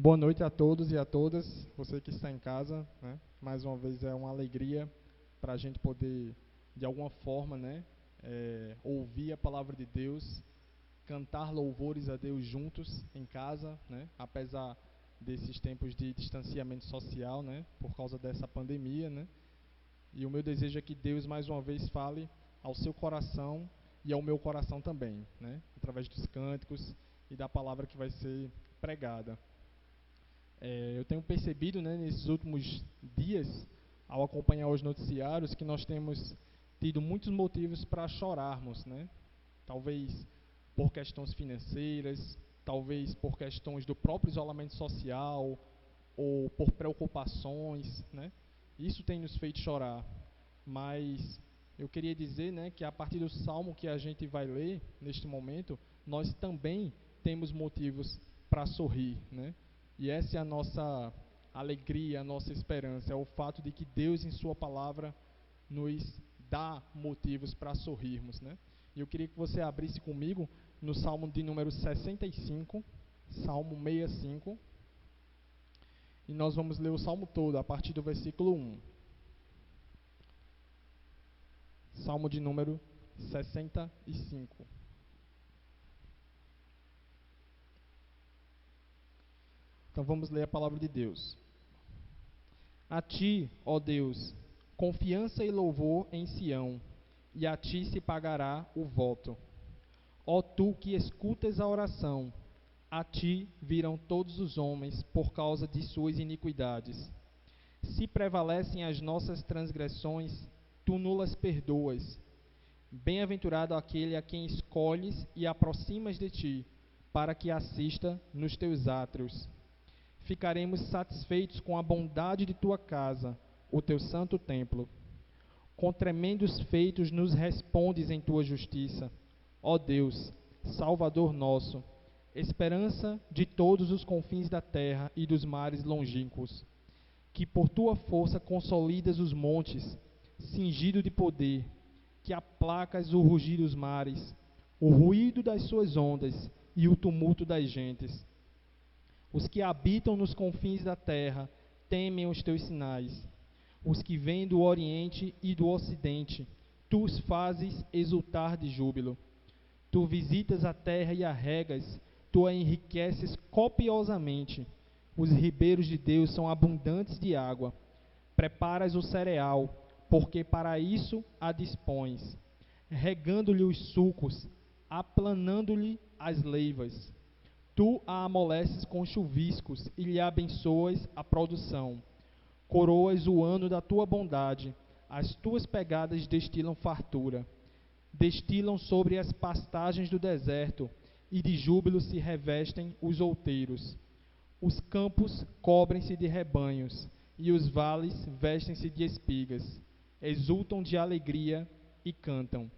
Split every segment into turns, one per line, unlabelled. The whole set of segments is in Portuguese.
Boa noite a todos e a todas, você que está em casa, né? Mais uma vez é uma alegria para a gente poder, de alguma forma, né, ouvir a palavra de Deus, cantar louvores a Deus juntos em casa, né? Apesar desses tempos de distanciamento social, né, por causa dessa pandemia, né? E o meu desejo é que Deus mais uma vez fale ao seu coração e ao meu coração também, né? Através dos cânticos e da palavra que vai ser pregada. Eu tenho percebido, né, nesses últimos dias, ao acompanhar os noticiários, que nós temos tido muitos motivos para chorarmos, né? Talvez por questões financeiras, talvez por questões do próprio isolamento social, ou por preocupações, né? Isso tem nos feito chorar. Mas eu queria dizer, né, que a partir do salmo que a gente vai ler neste momento, nós também temos motivos para sorrir, né? E essa é a nossa alegria, a nossa esperança, é o fato de que Deus em sua palavra nos dá motivos para sorrirmos, né? E eu queria que você abrisse comigo no Salmo de número 65, Salmo 65, e nós vamos ler o Salmo todo, a partir do versículo 1. Salmo de número 65. Então vamos ler a palavra de Deus. A ti, ó Deus, confiança e louvor em Sião, e a ti se pagará o voto. Ó tu que escutas a oração, a ti virão todos os homens por causa de suas iniquidades. Se prevalecem as nossas transgressões, tu nulas perdoas. Bem-aventurado aquele a quem escolhes e aproximas de ti, para que assista nos teus átrios. Ficaremos satisfeitos com a bondade de tua casa, o teu santo templo. Com tremendos feitos nos respondes em tua justiça. Ó Deus, Salvador nosso, esperança de todos os confins da terra e dos mares longínquos, que por tua força consolidas os montes, cingido de poder, que aplacas o rugir dos mares, o ruído das suas ondas e o tumulto das gentes. Os que habitam nos confins da terra temem os teus sinais. Os que vêm do oriente e do ocidente, tu os fazes exultar de júbilo. Tu visitas a terra e a regas, tu a enriqueces copiosamente. Os ribeiros de Deus são abundantes de água. Preparas o cereal, porque para isso a dispões, regando-lhe os sulcos, aplanando-lhe as leivas. Tu a amoleces com chuviscos e lhe abençoas a produção. Coroas o ano da tua bondade, as tuas pegadas destilam fartura. Destilam sobre as pastagens do deserto, e de júbilo se revestem os outeiros. Os campos cobrem-se de rebanhos, e os vales vestem-se de espigas. Exultam de alegria e cantam.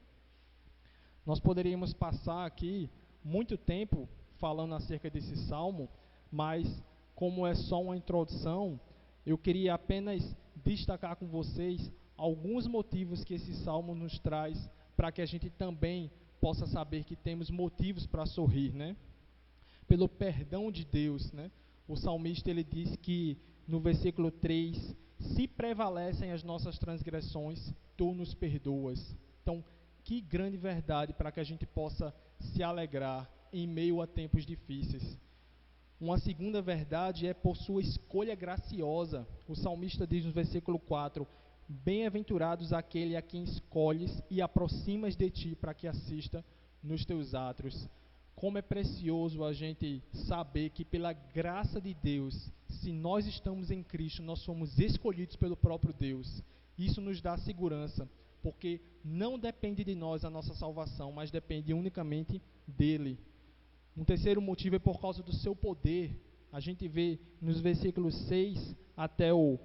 Nós poderíamos passar aqui muito tempo falando acerca desse salmo, mas como é só uma introdução, eu queria apenas destacar com vocês alguns motivos que esse salmo nos traz para que a gente também possa saber que temos motivos para sorrir, né? Pelo perdão de Deus, né? O salmista ele diz que no versículo 3, se prevalecem as nossas transgressões, tu nos perdoas. Então, que grande verdade para que a gente possa se alegrar em meio a tempos difíceis. Uma segunda verdade é por sua escolha graciosa. O salmista diz no versículo 4, bem-aventurados aquele a quem escolhes e aproximas de ti para que assista nos teus átrios. Como é precioso a gente saber que pela graça de Deus, se nós estamos em Cristo, nós somos escolhidos pelo próprio Deus. Isso nos dá segurança, porque não depende de nós a nossa salvação, mas depende unicamente dele. Um terceiro motivo é por causa do seu poder. A gente vê nos versículos 6 até o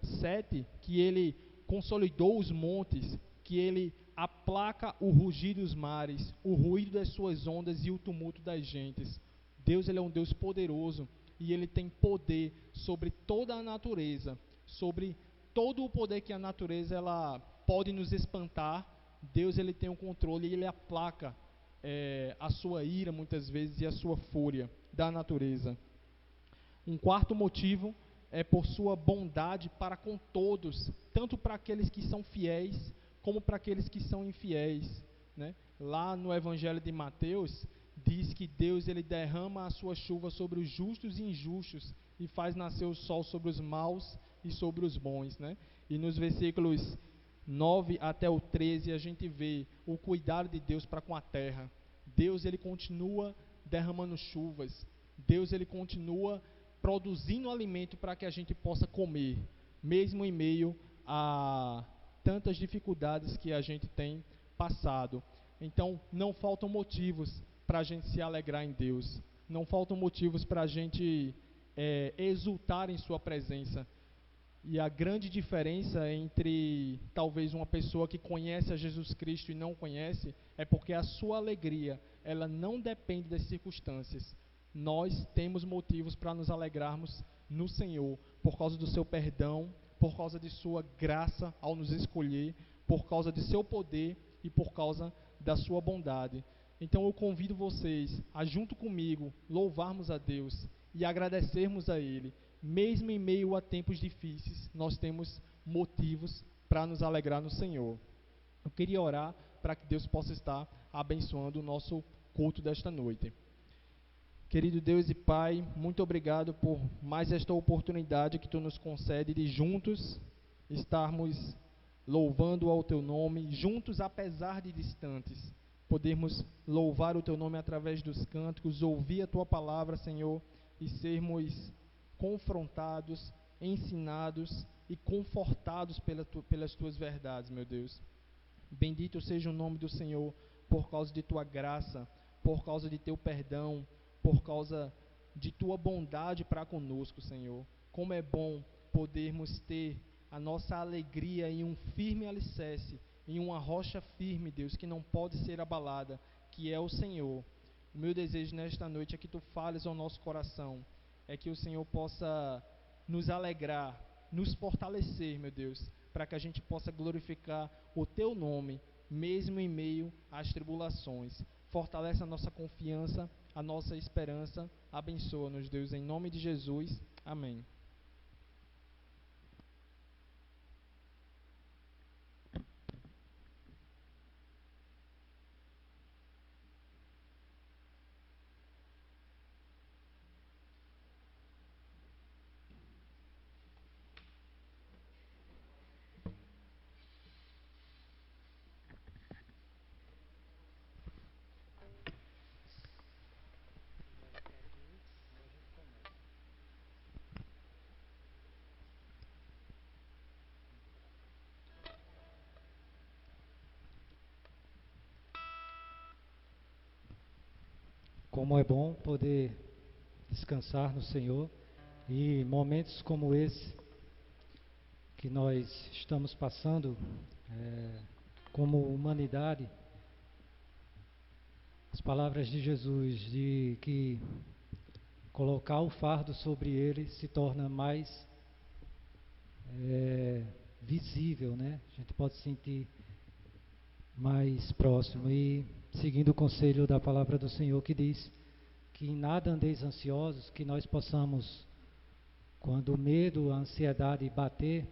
7 que ele consolidou os montes, que ele aplaca o rugir dos mares, o ruído das suas ondas e o tumulto das gentes. Deus ele é um Deus poderoso e ele tem poder sobre toda a natureza, sobre todo o poder que a natureza ela pode nos espantar. Deus ele tem o controle e ele aplaca a sua ira muitas vezes e a sua fúria da natureza. Um quarto motivo é por sua bondade para com todos, tanto para aqueles que são fiéis, como para aqueles que são infiéis, né? Lá no Evangelho de Mateus, diz que Deus ele derrama a sua chuva sobre os justos e injustos, e faz nascer o sol sobre os maus e sobre os bons, né? E nos versículos 9 até o 13, a gente vê o cuidado de Deus para com a terra. Deus ele continua derramando chuvas. Deus ele continua produzindo alimento para que a gente possa comer, mesmo em meio a tantas dificuldades que a gente tem passado. Então, não faltam motivos para a gente se alegrar em Deus. Não faltam motivos para a gente exultar em sua presença. E a grande diferença entre talvez uma pessoa que conhece a Jesus Cristo e não conhece é porque a sua alegria, ela não depende das circunstâncias. Nós temos motivos para nos alegrarmos no Senhor, por causa do seu perdão, por causa de sua graça ao nos escolher, por causa de seu poder e por causa da sua bondade. Então eu convido vocês a, junto comigo, louvarmos a Deus e agradecermos a Ele. Mesmo em meio a tempos difíceis, nós temos motivos para nos alegrar no Senhor. Eu queria orar para que Deus possa estar abençoando o nosso culto desta noite. Querido Deus e Pai, muito obrigado por mais esta oportunidade que Tu nos concede de juntos estarmos louvando ao Teu nome, juntos apesar de distantes, podermos louvar o Teu nome através dos cânticos, ouvir a Tua palavra, Senhor, e sermos confrontados, ensinados e confortados pelas Tuas verdades, meu Deus. Bendito seja o nome do Senhor por causa de Tua graça, por causa de Teu perdão, por causa de Tua bondade para conosco, Senhor. Como é bom podermos ter a nossa alegria em um firme alicerce, em uma rocha firme, Deus, que não pode ser abalada, que é o Senhor. O meu desejo nesta noite é que Tu fales ao nosso coração, é que o Senhor possa nos alegrar, nos fortalecer, meu Deus, para que a gente possa glorificar o Teu nome, mesmo em meio às tribulações. Fortalece a nossa confiança, a nossa esperança. Abençoa-nos, Deus, em nome de Jesus. Amém.
Como é bom poder descansar no Senhor, e momentos como esse que nós estamos passando como humanidade, as palavras de Jesus de que colocar o fardo sobre ele se torna mais visível, né? A gente pode sentir mais próximo. E seguindo o conselho da palavra do Senhor, que diz que em nada andeis ansiosos, que nós possamos, quando o medo, a ansiedade bater,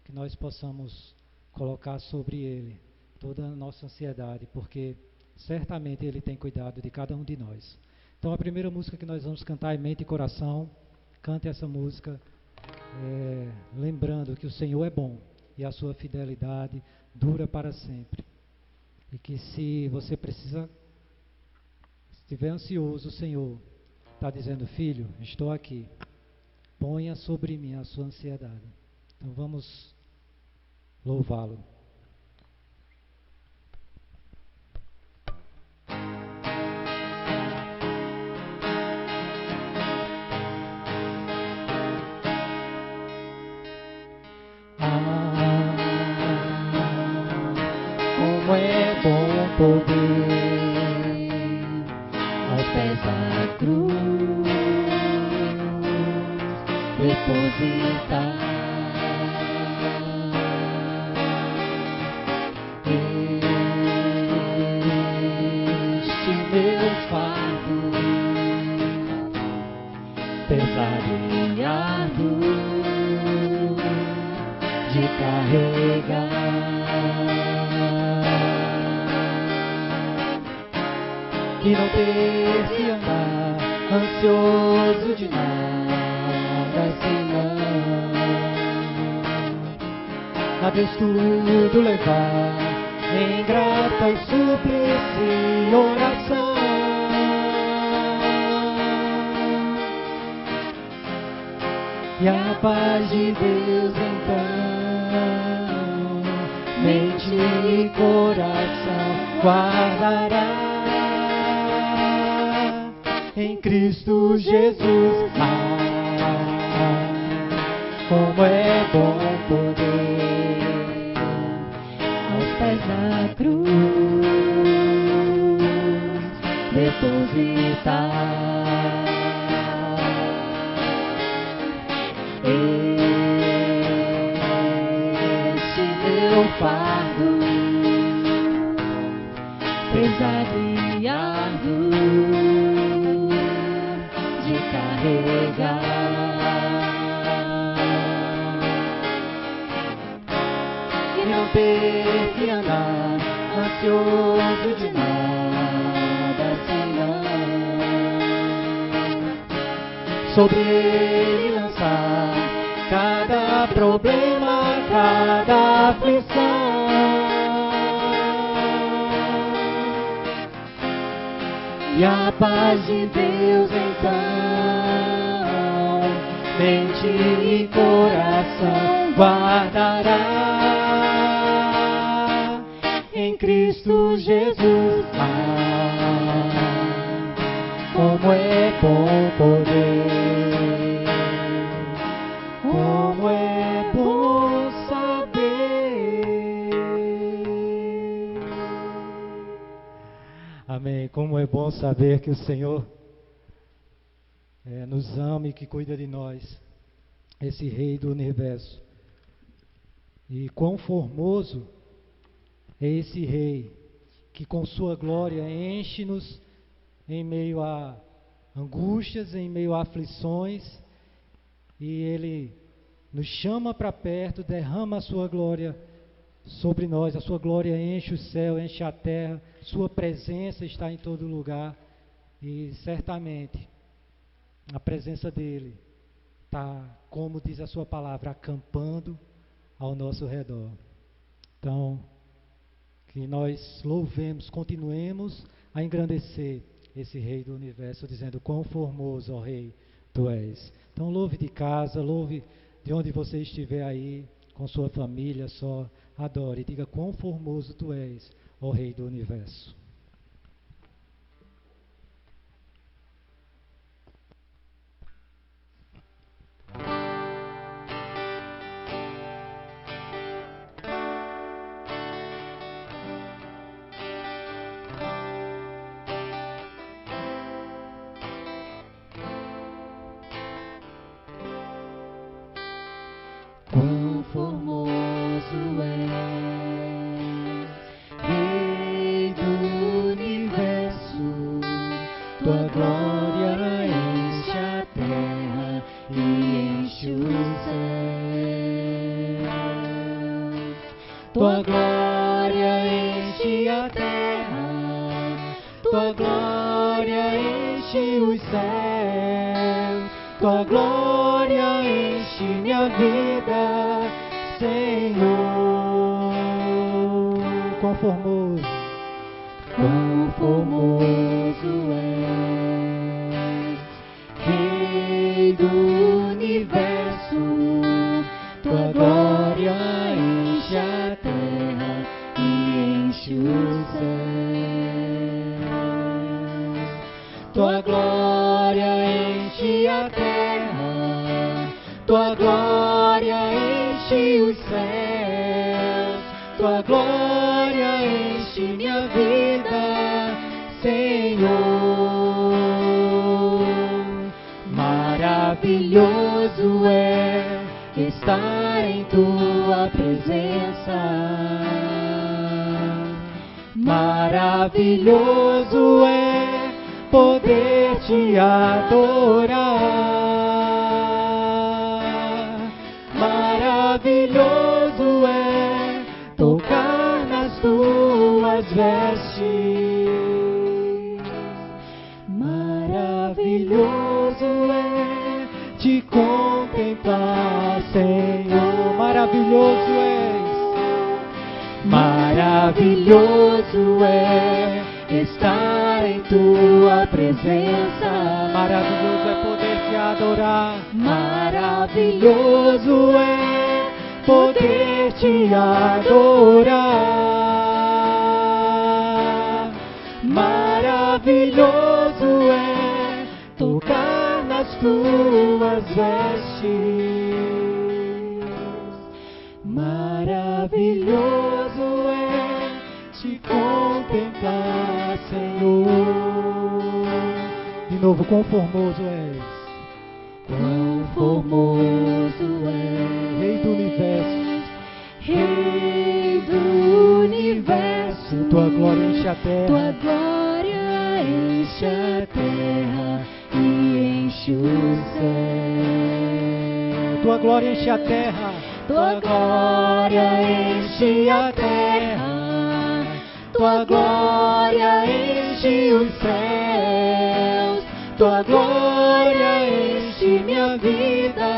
que nós possamos colocar sobre Ele toda a nossa ansiedade, porque certamente Ele tem cuidado de cada um de nós. Então a primeira música que nós vamos cantar é Mente e Coração. Cante essa música, lembrando que o Senhor é bom e a sua fidelidade dura para sempre. E que se você estiver ansioso, o Senhor está dizendo: filho, estou aqui, ponha sobre mim a sua ansiedade. Então vamos louvá-lo.
Como é bom poder aos pés da cruz depositar este meu fardo, pesado e árduo de carregar. E não ter que andar ansioso de nada senão a Deus tudo levar em grata súplice e oração. E a paz de Deus então mente e coração guardará em Cristo Jesus. Como é bom poder aos pés da cruz depositar este meu fardo pesado e árduo de carregar. E não ter que andar ansioso de nada senão sobre ele lançar cada problema, cada aflição. E a paz de Deus então mente e coração guardará em Cristo Jesus. Como é bom poder, como é bom saber.
Amém. Como é bom saber que o Senhor nos ama e que cuida de nós, esse Rei do Universo. E quão formoso é esse Rei que com sua glória enche-nos em meio a angústias, em meio a aflições, e Ele nos chama para perto, derrama a sua glória sobre nós. A sua glória enche o céu, enche a terra, sua presença está em todo lugar, e certamente a presença dele está, como diz a sua palavra, acampando ao nosso redor. Então, que nós louvemos, continuemos a engrandecer esse Rei do Universo, dizendo: quão formoso, ó Rei, tu és. Então louve de casa, louve de onde você estiver aí, com sua família, só adore, diga: quão formoso tu és, ó Rei do Universo.
Quão formoso é, Rei do Universo, tua glória enche a terra e enche os céus. Tua glória enche a terra, tua glória enche os céus. Tua glória enche minha vida, Senhor.
Quão formoso,
quão formoso és, Rei do Universo. Tua glória enche a terra e enche os céus. Tua glória enche a terra, tua glória enche os céus. Tua glória enche minha vida, Senhor. Maravilhoso é estar em tua presença. Maravilhoso é poder te adorar.
Maravilhoso é tocar nas tuas vestes. Maravilhoso é te contemplar, Senhor. Maravilhoso és. Maravilhoso é estar em tua presença. Maravilhoso é poder te adorar. Maravilhoso é poder te adorar. Maravilhoso é tocar nas tuas vestes. Maravilhoso é te contemplar, Senhor. De novo, quão formoso és. Quão formoso és, Rei do Universo. Rei do Universo. Tua glória enche a terra. Tua glória enche a terra e enche o céu. Tua glória enche a terra. Tua glória enche a terra. Tua glória enche os céus. Tua glória enche minha vida,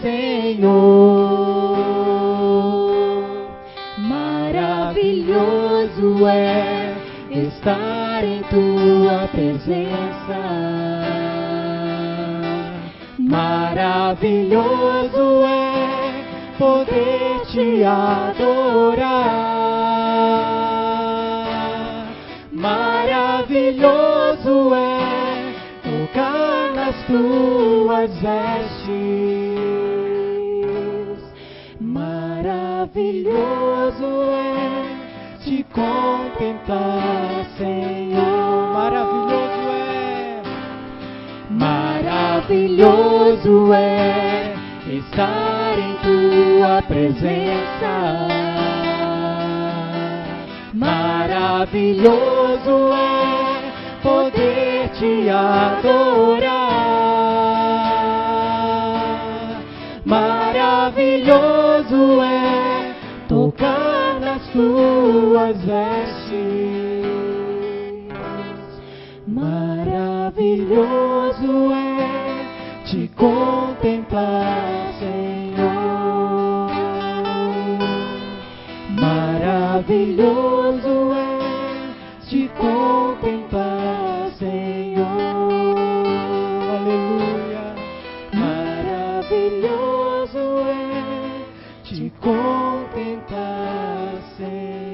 Senhor. Maravilhoso é estar em tua presença. Maravilhoso é poder te adorar. Maravilhoso é tocar nas tuas vestes. Maravilhoso é te contemplar, Senhor. Maravilhoso é. Maravilhoso é estar em tua presença. Maravilhoso é poder te adorar. Maravilhoso é tocar nas tuas vestes. Maravilhoso é te contemplar, Senhor. Maravilhoso é te contemplar, Senhor. Aleluia. Maravilhoso é te contemplar, Senhor.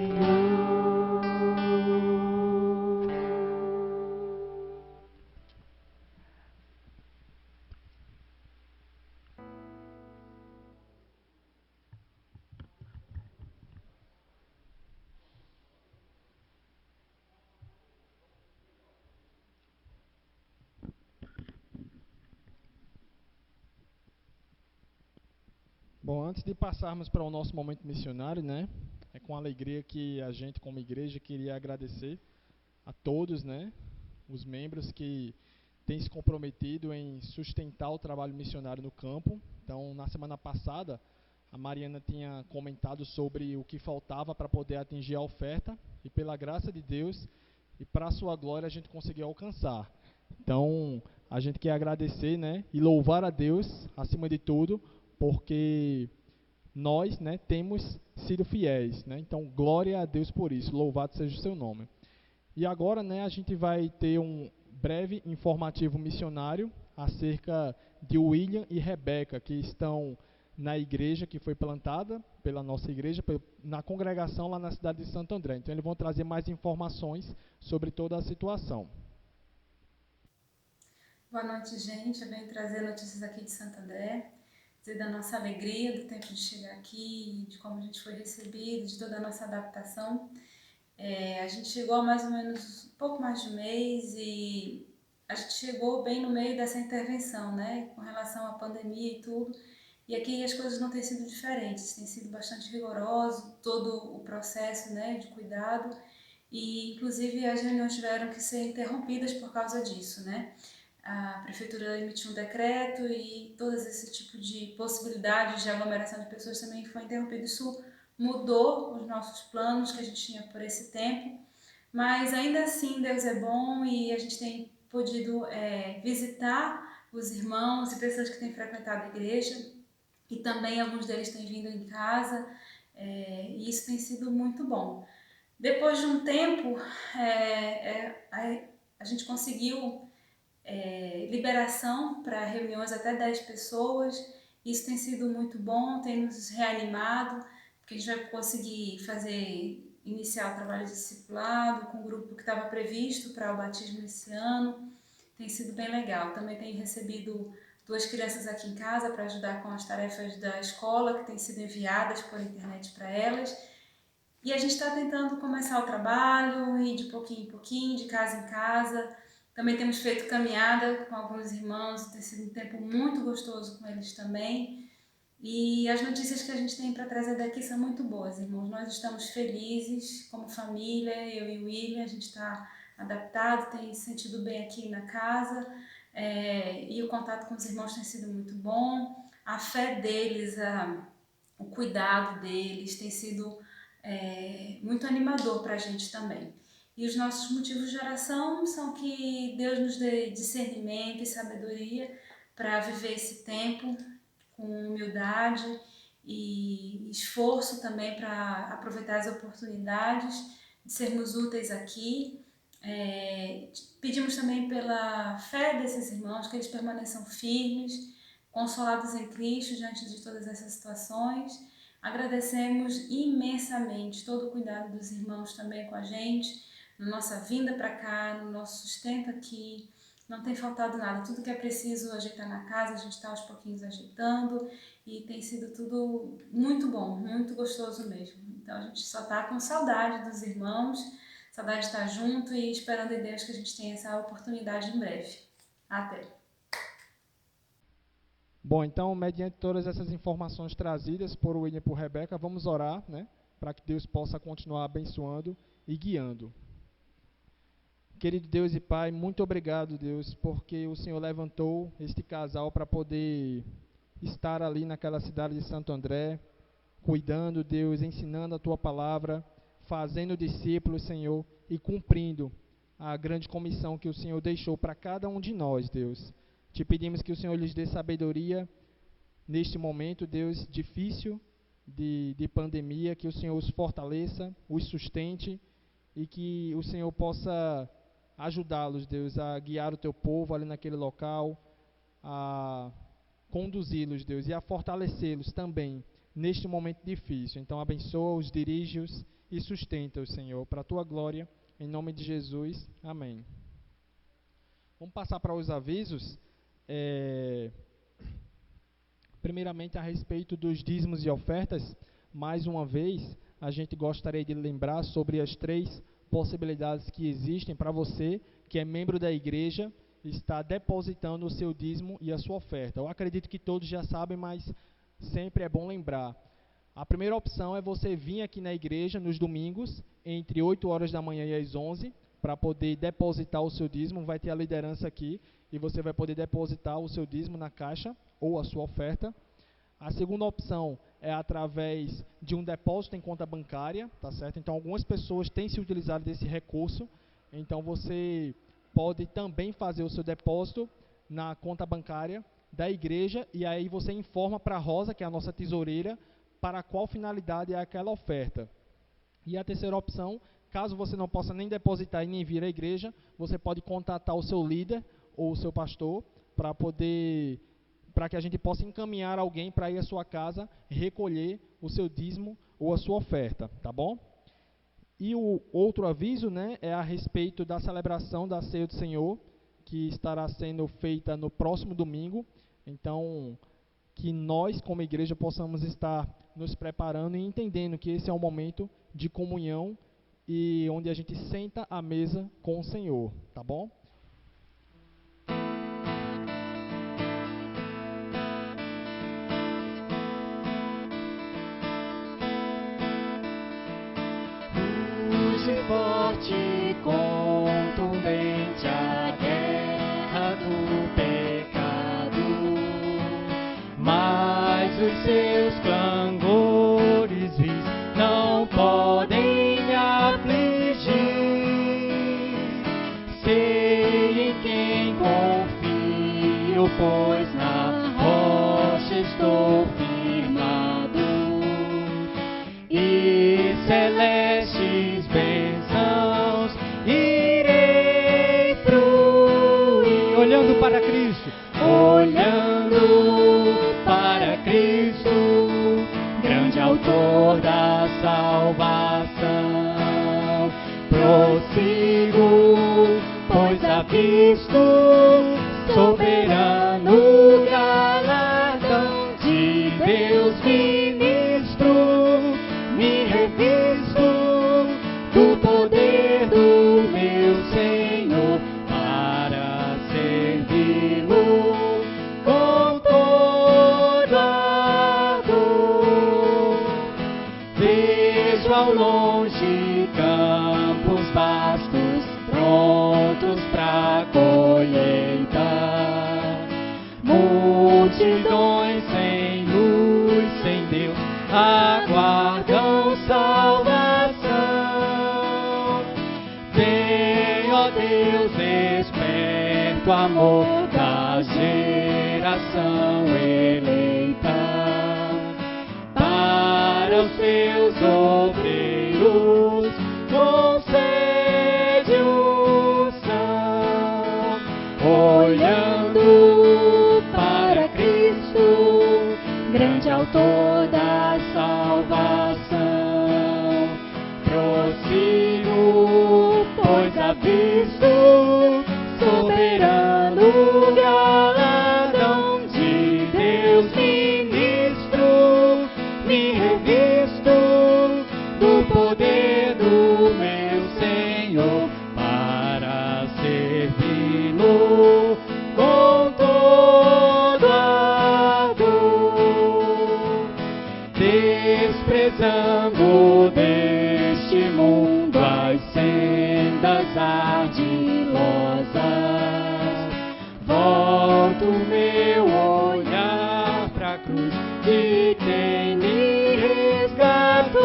Bom, antes de passarmos para o nosso momento missionário, né, é com alegria que a gente, como igreja, queria agradecer a todos, né, os membros que têm se comprometido em sustentar o trabalho missionário no campo. Então, na semana passada, a Mariana tinha comentado sobre o que faltava para poder atingir a oferta, e pela graça de Deus e para a sua glória a gente conseguiu alcançar. Então, a gente quer agradecer, né, e louvar a Deus, acima de tudo, porque nós, né, temos sido fiéis, né? Então, glória a Deus por isso, louvado seja o seu nome. E agora, né, a gente vai ter um breve informativo missionário acerca de William e Rebeca, que estão na igreja que foi plantada pela nossa igreja, na congregação lá na cidade de Santo André. Então, eles vão trazer mais informações sobre toda a situação.
Boa noite, gente. Eu venho trazer notícias aqui de Santo André, dizer da nossa alegria do tempo de chegar aqui, de como a gente foi recebido, de toda a nossa adaptação. A gente chegou há mais ou menos um pouco mais de um mês e a gente chegou bem no meio dessa intervenção, né, com relação à pandemia e tudo. E aqui as coisas não têm sido diferentes, tem sido bastante rigoroso todo o processo, né, de cuidado, e inclusive as reuniões tiveram que ser interrompidas por causa disso, né. a prefeitura emitiu um decreto e todos esse tipo de possibilidades de aglomeração de pessoas também foi interrompido. Isso mudou os nossos planos que a gente tinha por esse tempo, mas ainda assim Deus é bom e a gente tem podido visitar os irmãos e pessoas que têm frequentado a igreja, e também alguns deles têm vindo em casa, e isso tem sido muito bom. Depois de um tempo, a gente conseguiu liberação para reuniões até 10 pessoas. Isso tem sido muito bom, tem nos reanimado, porque a gente vai conseguir iniciar o trabalho de discipulado com o grupo que estava previsto para o batismo esse ano. Tem sido bem legal. Também tenho recebido 2 crianças aqui em casa para ajudar com as tarefas da escola que têm sido enviadas por internet para elas. E a gente está tentando começar o trabalho, ir de pouquinho em pouquinho, de casa em casa. Também temos feito caminhada com alguns irmãos, tem sido um tempo muito gostoso com eles também. E as notícias que a gente tem para trazer daqui são muito boas, irmãos. Nós estamos felizes como família, eu e o William, a gente está adaptado, tem se sentido bem aqui na casa, e o contato com os irmãos tem sido muito bom. A fé deles, o cuidado deles tem sido muito animador para a gente também. E os nossos motivos de oração são que Deus nos dê discernimento e sabedoria para viver esse tempo com humildade e esforço também para aproveitar as oportunidades de sermos úteis aqui. Pedimos também pela fé desses irmãos, que eles permaneçam firmes, consolados em Cristo diante de todas essas situações. Agradecemos imensamente todo o cuidado dos irmãos também com a gente, na nossa vinda para cá, no nosso sustento aqui. Não tem faltado nada, tudo que é preciso ajeitar na casa, a gente está aos pouquinhos ajeitando e tem sido tudo muito bom, muito gostoso mesmo. Então a gente só está com saudade dos irmãos, saudade de estar junto e esperando em Deus que a gente tenha essa oportunidade em breve. Até!
Bom, então, mediante todas essas informações trazidas por William e por Rebeca, vamos orar, né, para que Deus possa continuar abençoando e guiando. Querido Deus e Pai, muito obrigado, Deus, porque o Senhor levantou este casal para poder estar ali naquela cidade de Santo André, cuidando, Deus, ensinando a Tua palavra, fazendo discípulos, Senhor, e cumprindo a grande comissão que o Senhor deixou para cada um de nós, Deus. Te pedimos que o Senhor lhes dê sabedoria neste momento, Deus, difícil de pandemia, que o Senhor os fortaleça, os sustente e que o Senhor possa ajudá-los, Deus, a guiar o Teu povo ali naquele local, a conduzi-los, Deus, e a fortalecê-los também neste momento difícil. Então, abençoa-os, dirige-os e sustenta-os, Senhor, para a Tua glória, em nome de Jesus. Amém. Vamos passar para os avisos. Primeiramente, a respeito dos dízimos e ofertas, mais uma vez, a gente gostaria de lembrar sobre as 3 possibilidades que existem para você, que é membro da igreja, está depositando o seu dízimo e a sua oferta. Eu acredito que todos já sabem, mas sempre é bom lembrar. A primeira opção é você vir aqui na igreja nos domingos, entre 8 horas da manhã e as 11, para poder depositar o seu dízimo. Vai ter a liderança aqui e você vai poder depositar o seu dízimo na caixa ou a sua oferta. A segunda opção é através de um depósito em conta bancária, tá certo? Então, algumas pessoas têm se utilizado desse recurso, então você pode também fazer o seu depósito na conta bancária da igreja e aí você informa para a Rosa, que é a nossa tesoureira, para qual finalidade é aquela oferta. E a terceira opção, caso você não possa nem depositar e nem vir à igreja, você pode contatar o seu líder ou o seu pastor para que a gente possa encaminhar alguém para ir à sua casa recolher o seu dízimo ou a sua oferta, tá bom? E o outro aviso, né, é a respeito da celebração da Ceia do Senhor, que estará sendo feita no próximo domingo. Então, que nós, como igreja, possamos estar nos preparando e entendendo que esse é um momento de comunhão e onde a gente senta à mesa com o Senhor, tá bom?
Forte e contundente a guerra do os seus clangores vis não podem me afligir. Sei em quem confio, pois na rocha estou firmado. E celestes bênçãos irei fruir.
Olhando para Cristo.
Olhando para Cristo, grande autor da salvação, prossigo, pois avisto soberano galardão de Deus ministro, me revisto do poder do meu Senhor para servi-lo. Ao longe campos vastos, prontos pra colheita, multidões sem luz, sem Deus, aguardam salvação. Vem, ó Deus, desperta o amor da geração eleita, para os seus obreiros concede unção. Olhando para Cristo, grande autor da salvação, prossigo, pois avisto soberano galardão de Deus ministro, me revisto do poder do meu Senhor para servi-lo com todo ardor, desprezando deste mundo as sendas ardilosas. Volto meu olhar pra cruz de quem me resgatou.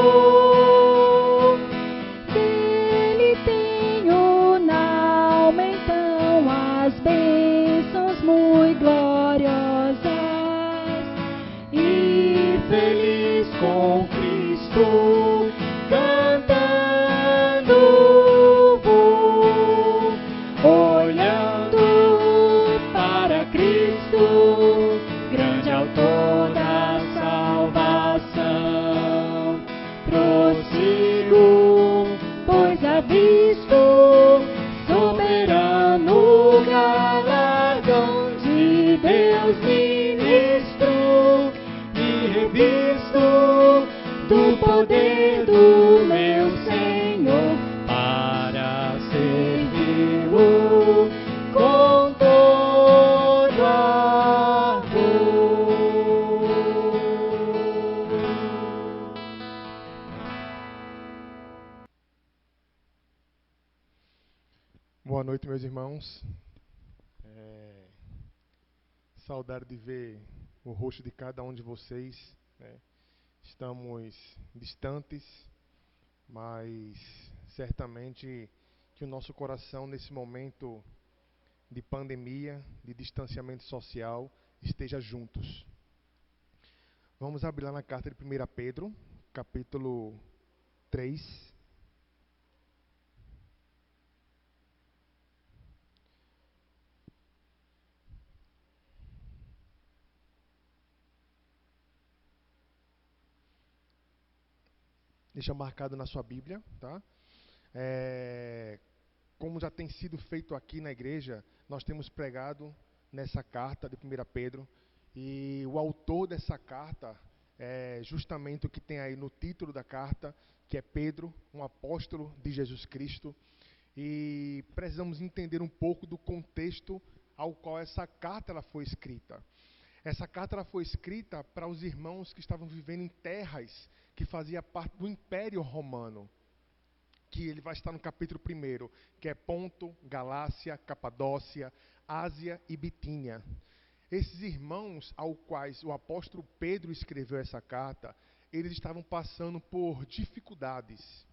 Dele tenho na alma então as bênçãos muito gloriosas, e feliz com Cristo cantando vou, olhando para Cristo, grande autor da salvação, prossigo, pois avisto soberano galardão de Deus ministro, me revisto do poder do meu Senhor para servi-lo com todo ardor.
Boa noite, meus irmãos. Saudade de ver o rosto de cada um de vocês, né? Estamos distantes, mas certamente que o nosso coração nesse momento de pandemia, de distanciamento social, esteja juntos. Vamos abrir lá na carta de 1 Pedro, capítulo 3. Deixa marcado na sua Bíblia, tá? Como já tem sido feito aqui na igreja, nós temos pregado nessa carta de 1 Pedro, e o autor dessa carta é justamente o que tem aí no título da carta, que é Pedro, um apóstolo de Jesus Cristo, e precisamos entender um pouco do contexto ao qual essa carta ela foi escrita. Essa carta ela foi escrita para os irmãos que estavam vivendo em terras que fazia parte do Império Romano, que ele vai estar no capítulo 1, que é Ponto, Galácia, Capadócia, Ásia e Bitínia. Esses irmãos aos quais o apóstolo Pedro escreveu essa carta, eles estavam passando por dificuldades.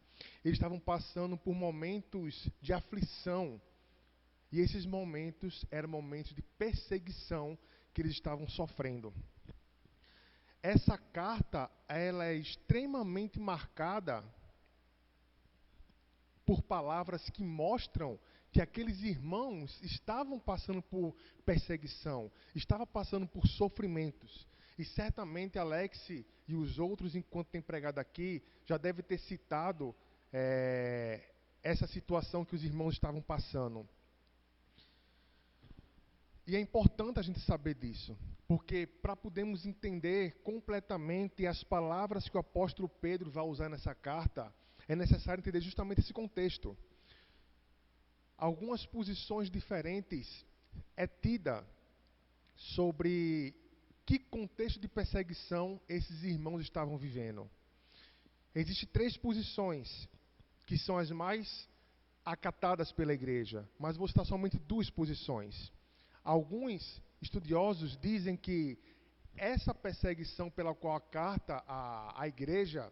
Eles estavam passando por momentos de aflição. E esses momentos eram momentos de perseguição que eles estavam sofrendo. Essa carta, ela é extremamente marcada por palavras que mostram que aqueles irmãos estavam passando por perseguição, estavam passando por sofrimentos. E certamente Alex e os outros, enquanto tem pregado aqui, já devem ter citado essa situação que os irmãos estavam passando. E é importante a gente saber disso, porque para podermos entender completamente as palavras que o apóstolo Pedro vai usar nessa carta, é necessário entender justamente esse contexto. Algumas posições diferentes é tida sobre que contexto de perseguição esses irmãos estavam vivendo. Existem 3 posições, que são as mais acatadas pela igreja, mas vou citar somente 2 posições. Alguns estudiosos dizem que essa perseguição pela qual a carta, a igreja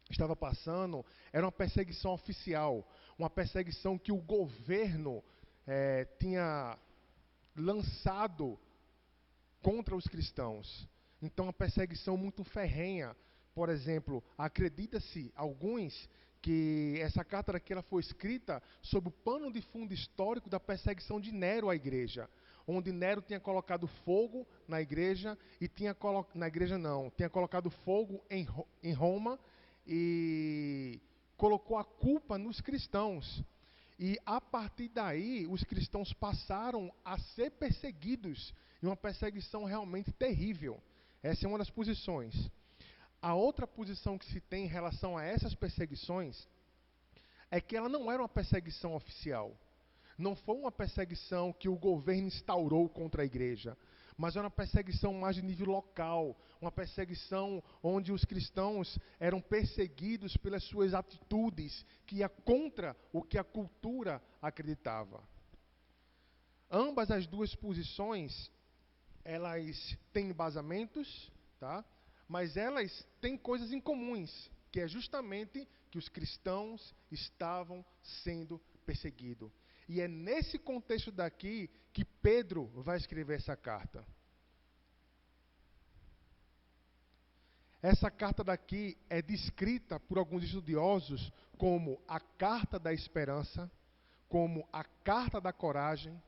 estava passando, era uma perseguição oficial, uma perseguição que o governo tinha lançado contra os cristãos. Então, uma perseguição muito ferrenha. Por exemplo, acredita-se, alguns, que essa carta aqui ela foi escrita sob o pano de fundo histórico da perseguição de Nero à igreja, onde Nero tinha colocado fogo na igreja, e tinha colocado fogo em Roma, e colocou a culpa nos cristãos. E a partir daí, os cristãos passaram a ser perseguidos, e uma perseguição realmente terrível. Essa é uma das posições. A outra posição que se tem em relação a essas perseguições é que ela não era uma perseguição oficial. Não foi uma perseguição que o governo instaurou contra a igreja, mas era uma perseguição mais de nível local, uma perseguição onde os cristãos eram perseguidos pelas suas atitudes, que ia contra o que a cultura acreditava. Ambas as 2 posições, elas têm embasamentos, tá? Mas elas têm coisas em comuns, que é justamente que os cristãos estavam sendo perseguidos. E é nesse contexto daqui que Pedro vai escrever essa carta. Essa carta daqui é descrita por alguns estudiosos como a carta da esperança, como a carta da coragem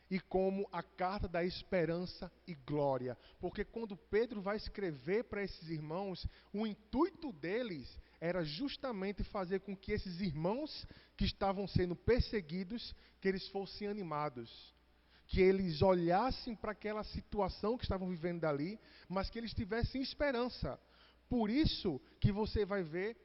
e como a carta da esperança e glória. Porque quando Pedro vai escrever para esses irmãos, o intuito deles era justamente fazer com que esses irmãos que estavam sendo perseguidos, que eles fossem animados, que eles olhassem para aquela situação que estavam vivendo dali, mas que eles tivessem esperança. Por isso que você vai ver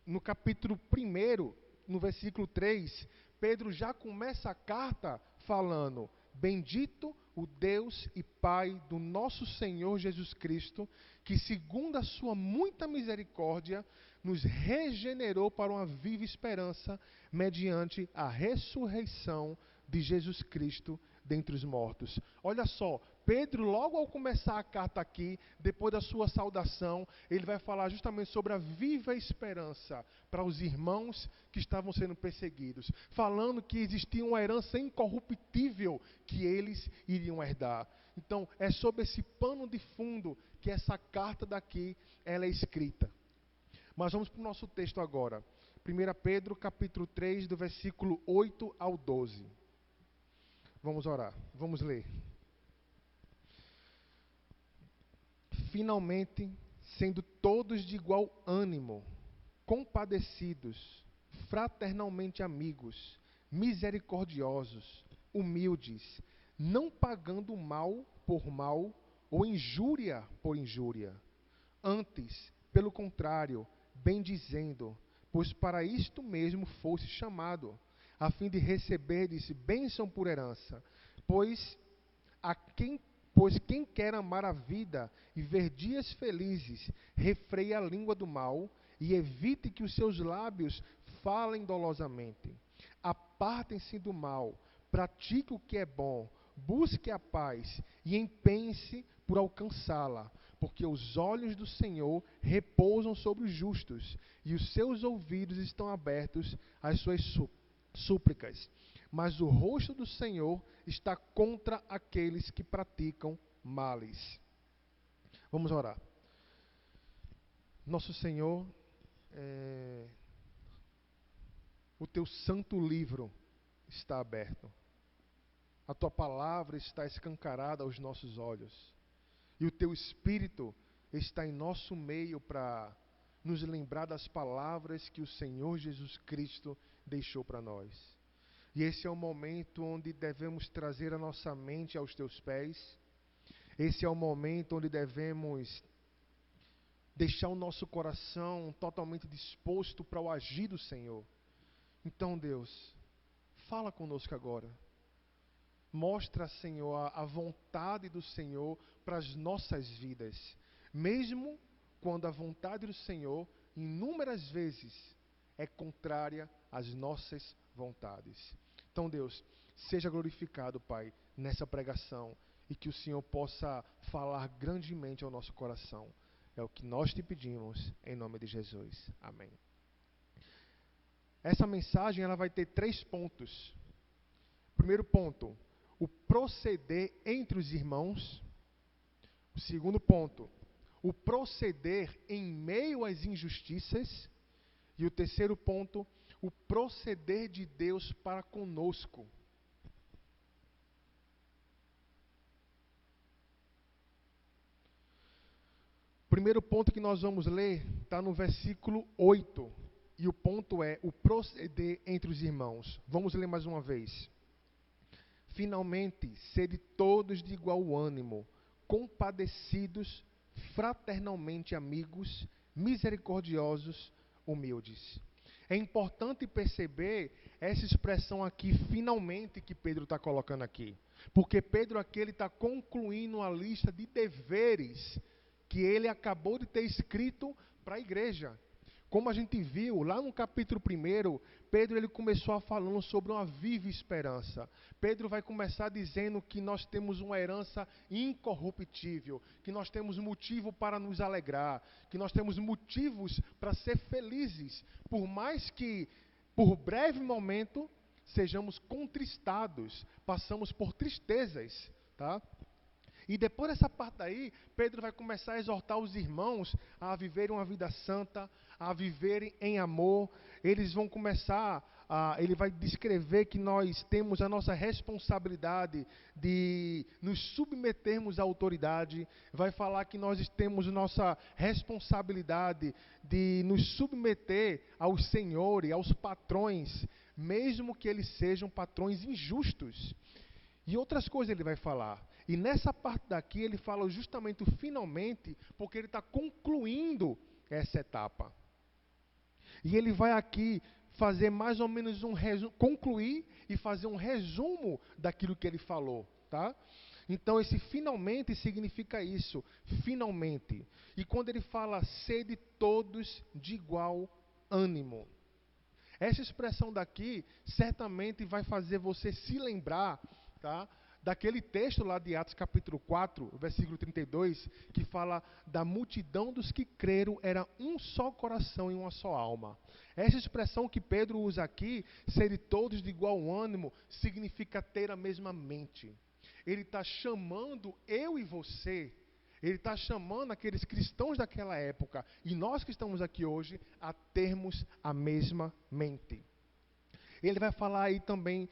no capítulo 1, no versículo 3, Pedro já começa a carta falando: bendito o Deus e Pai do nosso Senhor Jesus Cristo, que segundo a sua muita misericórdia, nos regenerou para uma viva esperança, mediante a ressurreição de Jesus Cristo dentre os mortos. Olha só, Pedro, logo ao começar a carta aqui, depois da sua saudação, ele vai falar justamente sobre a viva esperança para os irmãos que estavam sendo perseguidos, falando que existia uma herança incorruptível que eles iriam herdar. Então, é sob esse pano de fundo que essa carta daqui ela é escrita. Mas vamos para o nosso texto agora. 1 Pedro, capítulo 3, do versículo 8 ao 12. Vamos orar, vamos ler. Finalmente, sendo todos de igual ânimo, compadecidos, fraternalmente amigos, misericordiosos, humildes, não pagando mal por mal ou injúria por injúria. Antes, pelo contrário, bendizendo, pois para isto mesmo fosse chamado, a fim de receberdes bênção por herança, pois quem quer amar a vida e ver dias felizes, refreie a língua do mal e evite que os seus lábios falem dolosamente. Apartem-se do mal, pratique o que é bom, busque a paz e empenhe-se por alcançá-la, porque os olhos do Senhor repousam sobre os justos, e os seus ouvidos estão abertos às suas súplicas. Mas o rosto do Senhor está contra aqueles que praticam males. Vamos orar. Nosso Senhor, o teu santo livro está aberto. A tua palavra está escancarada aos nossos olhos. E o teu Espírito está em nosso meio para nos lembrar das palavras que o Senhor Jesus Cristo deixou para nós. E esse é o momento onde devemos trazer a nossa mente aos teus pés. Esse é o momento onde devemos deixar o nosso coração totalmente disposto para o agir do Senhor. Então, Deus, fala conosco agora. Mostra, Senhor, a vontade do Senhor para as nossas vidas. Mesmo quando a vontade do Senhor, inúmeras vezes, é contrária às nossas vontades. Então, Deus, seja glorificado, Pai, nessa pregação, e que o Senhor possa falar grandemente ao nosso coração. É o que nós te pedimos, em nome de Jesus. Amém. Essa mensagem ela vai ter 3 pontos. Primeiro ponto, o proceder entre os irmãos. O segundo ponto, o proceder em meio às injustiças. E o terceiro ponto, o proceder de Deus para conosco. O primeiro ponto que nós vamos ler está no versículo 8. E o ponto é o proceder entre os irmãos. Vamos ler mais uma vez. Finalmente, sede todos de igual ânimo, compadecidos, fraternalmente amigos, misericordiosos, humildes. É importante perceber essa expressão aqui, finalmente, que Pedro está colocando aqui. Porque Pedro aqui está concluindo a lista de deveres que ele acabou de ter escrito para a igreja. Como a gente viu lá no capítulo 1, Pedro ele começou falando sobre uma viva esperança. Pedro vai começar dizendo que nós temos uma herança incorruptível, que nós temos motivo para nos alegrar, que nós temos motivos para ser felizes, por mais que, por breve momento, sejamos contristados, passamos por tristezas, tá? E depois dessa parte aí, Pedro vai começar a exortar os irmãos a viverem uma vida santa, a viverem em amor. Eles vão começar, ele vai descrever que nós temos a nossa responsabilidade de nos submetermos à autoridade. Vai falar que nós temos nossa responsabilidade de nos submeter aos senhores, aos patrões, mesmo que eles sejam patrões injustos. E outras coisas ele vai falar. E nessa parte daqui ele fala justamente o finalmente, porque ele está concluindo essa etapa. E ele vai aqui fazer mais ou menos um resumo, concluir e fazer um resumo daquilo que ele falou, tá? Então esse finalmente significa isso, finalmente. E quando ele fala sede todos de igual ânimo. Essa expressão daqui certamente vai fazer você se lembrar, tá? Daquele texto lá de Atos capítulo 4, versículo 32, que fala da multidão dos que creram, era um só coração e uma só alma. Essa expressão que Pedro usa aqui, ser todos de igual ânimo, significa ter a mesma mente. Ele está chamando eu e você, ele está chamando aqueles cristãos daquela época, e nós que estamos aqui hoje, a termos a mesma mente. Ele vai falar aí também,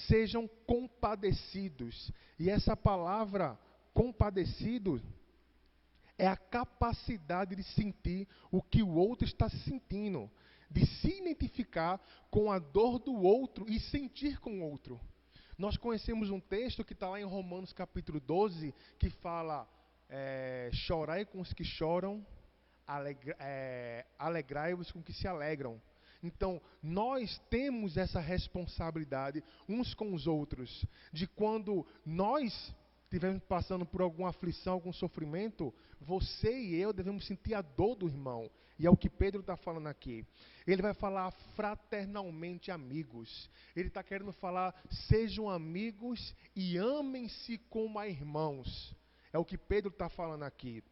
sejam compadecidos. E essa palavra, compadecido, é a capacidade de sentir o que o outro está sentindo, de se identificar com a dor do outro e sentir com o outro. Nós conhecemos um texto que está lá em Romanos capítulo 12, que fala, chorai com os que choram, alegrai-vos com os que se alegram. Então, nós temos essa responsabilidade uns com os outros, de quando nós estivermos passando por alguma aflição, algum sofrimento, você e eu devemos sentir a dor do irmão. E é o que Pedro está falando aqui. Ele vai falar fraternalmente amigos. Ele está querendo falar, sejam amigos e amem-se como a irmãos. É o que Pedro está falando aqui.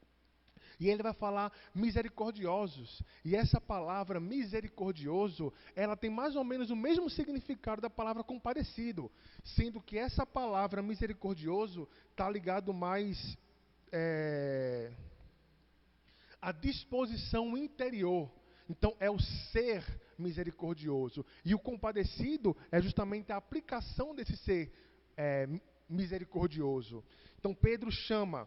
E ele vai falar misericordiosos. E essa palavra misericordioso, ela tem mais ou menos o mesmo significado da palavra compadecido. Sendo que essa palavra misericordioso está ligado mais à disposição interior. Então é o ser misericordioso. E o compadecido é justamente a aplicação desse ser misericordioso. Então Pedro chama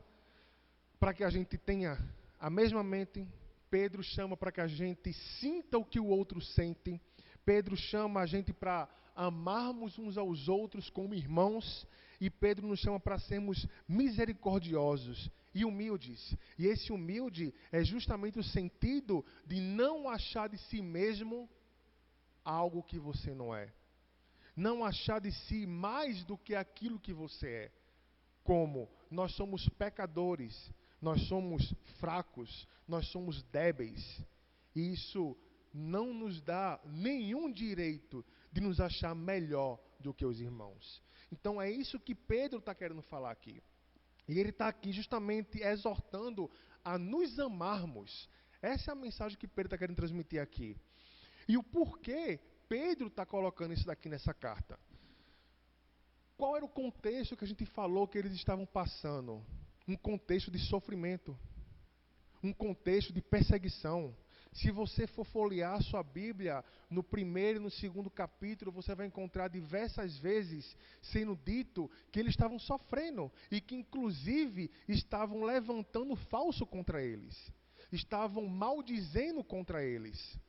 para que a gente tenha a mesma mente. Pedro chama para que a gente sinta o que o outro sente. Pedro chama a gente para amarmos uns aos outros como irmãos. E Pedro nos chama para sermos misericordiosos e humildes. E esse humilde é justamente o sentido de não achar de si mesmo algo que você não é. Não achar de si mais do que aquilo que você é. Como nós somos pecadores, nós somos fracos, nós somos débeis. E isso não nos dá nenhum direito de nos achar melhor do que os irmãos. Então é isso que Pedro está querendo falar aqui. E ele está aqui justamente exortando a nos amarmos. Essa é a mensagem que Pedro está querendo transmitir aqui. E o porquê Pedro está colocando isso daqui nessa carta? Qual era o contexto que a gente falou que eles estavam passando? Um contexto de sofrimento, um contexto de perseguição. Se você for folhear sua Bíblia, no primeiro e no segundo capítulo, você vai encontrar diversas vezes sendo dito que eles estavam sofrendo e que inclusive estavam levantando falso contra eles, estavam maldizendo contra eles.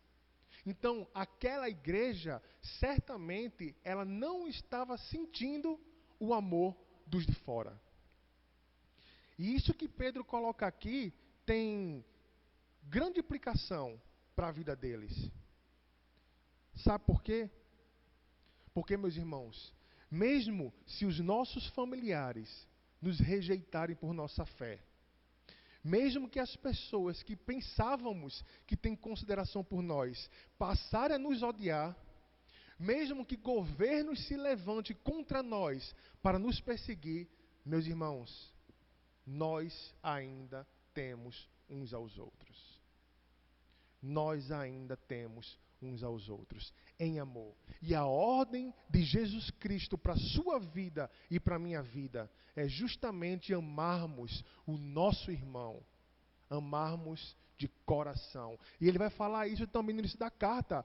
Então, aquela igreja, certamente, ela não estava sentindo o amor dos de fora. E isso que Pedro coloca aqui tem grande implicação para a vida deles. Sabe por quê? Porque, meus irmãos, mesmo se os nossos familiares nos rejeitarem por nossa fé, mesmo que as pessoas que pensávamos que têm consideração por nós passarem a nos odiar, mesmo que governos se levantem contra nós para nos perseguir, meus irmãos, nós ainda temos uns aos outros. Nós ainda temos uns aos outros em amor. E a ordem de Jesus Cristo para a sua vida e para a minha vida é justamente amarmos o nosso irmão. Amarmos de coração. E ele vai falar isso também no início da carta.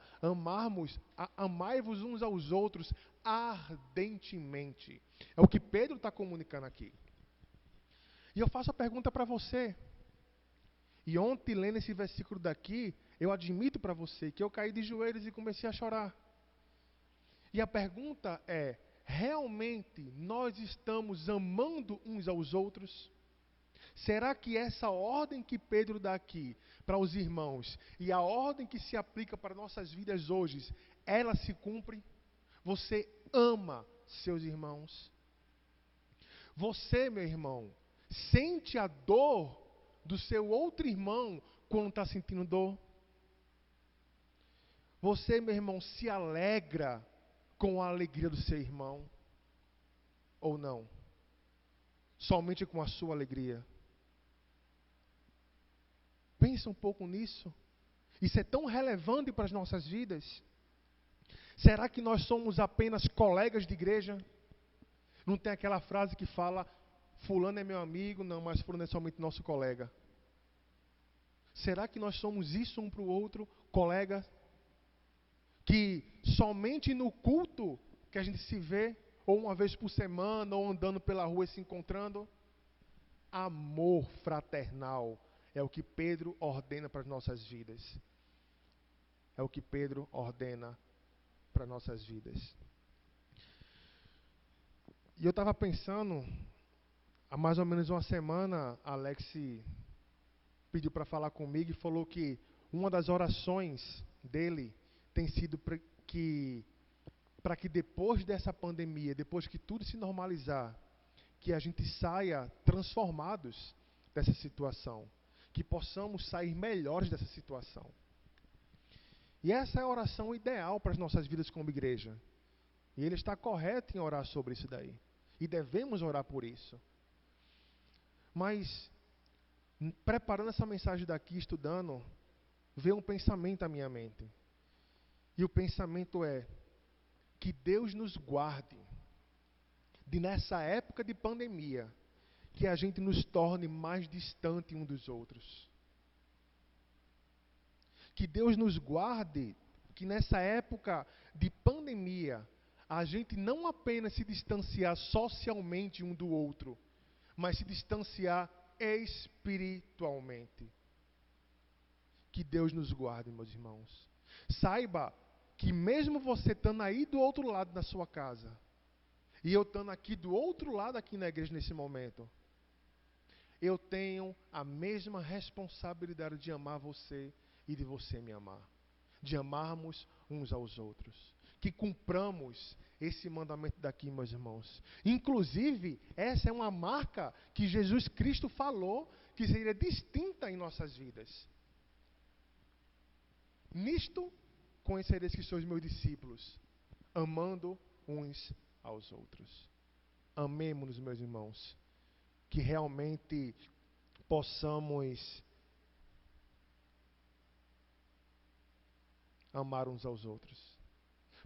Amai-vos uns aos outros ardentemente. É o que Pedro está comunicando aqui. E eu faço a pergunta para você. E ontem, lendo esse versículo daqui, eu admito para você que eu caí de joelhos e comecei a chorar. E a pergunta é, realmente nós estamos amando uns aos outros? Será que essa ordem que Pedro dá aqui para os irmãos e a ordem que se aplica para nossas vidas hoje, ela se cumpre? Você ama seus irmãos? Você, meu irmão, sente a dor do seu outro irmão quando está sentindo dor? Você, meu irmão, se alegra com a alegria do seu irmão? Ou não? Somente com a sua alegria? Pensa um pouco nisso. Isso é tão relevante para as nossas vidas. Será que nós somos apenas colegas de igreja? Não tem aquela frase que fala, fulano é meu amigo, não, mas fulano é somente nosso colega. Será que nós somos isso um para o outro, colegas? Que somente no culto que a gente se vê, ou uma vez por semana, ou andando pela rua e se encontrando? Amor fraternal é o que Pedro ordena para as nossas vidas. É o que Pedro ordena para as nossas vidas. E eu estava pensando, há mais ou menos uma semana, Alex pediu para falar comigo e falou que uma das orações dele tem sido para que depois dessa pandemia, depois que tudo se normalizar, que a gente saia transformados dessa situação, que possamos sair melhores dessa situação. E essa é a oração ideal para as nossas vidas como igreja. E ele está correto em orar sobre isso daí. E devemos orar por isso. Mas, preparando essa mensagem daqui, estudando, veio um pensamento à minha mente. E o pensamento é que Deus nos guarde de, nessa época de pandemia, que a gente nos torne mais distante um dos outros. Que Deus nos guarde, que nessa época de pandemia, a gente não apenas se distanciar socialmente um do outro, mas se distanciar espiritualmente. Que Deus nos guarde, meus irmãos. Saiba que mesmo você estando aí do outro lado da sua casa, e eu estando aqui do outro lado aqui na igreja nesse momento, eu tenho a mesma responsabilidade de amar você e de você me amar. De amarmos uns aos outros. Que cumpramos esse mandamento daqui, meus irmãos. Inclusive, essa é uma marca que Jesus Cristo falou que seria distinta em nossas vidas. Nisto conhecereis que sois meus discípulos, amando uns aos outros. Amemo-nos, meus irmãos. Que realmente possamos amar uns aos outros.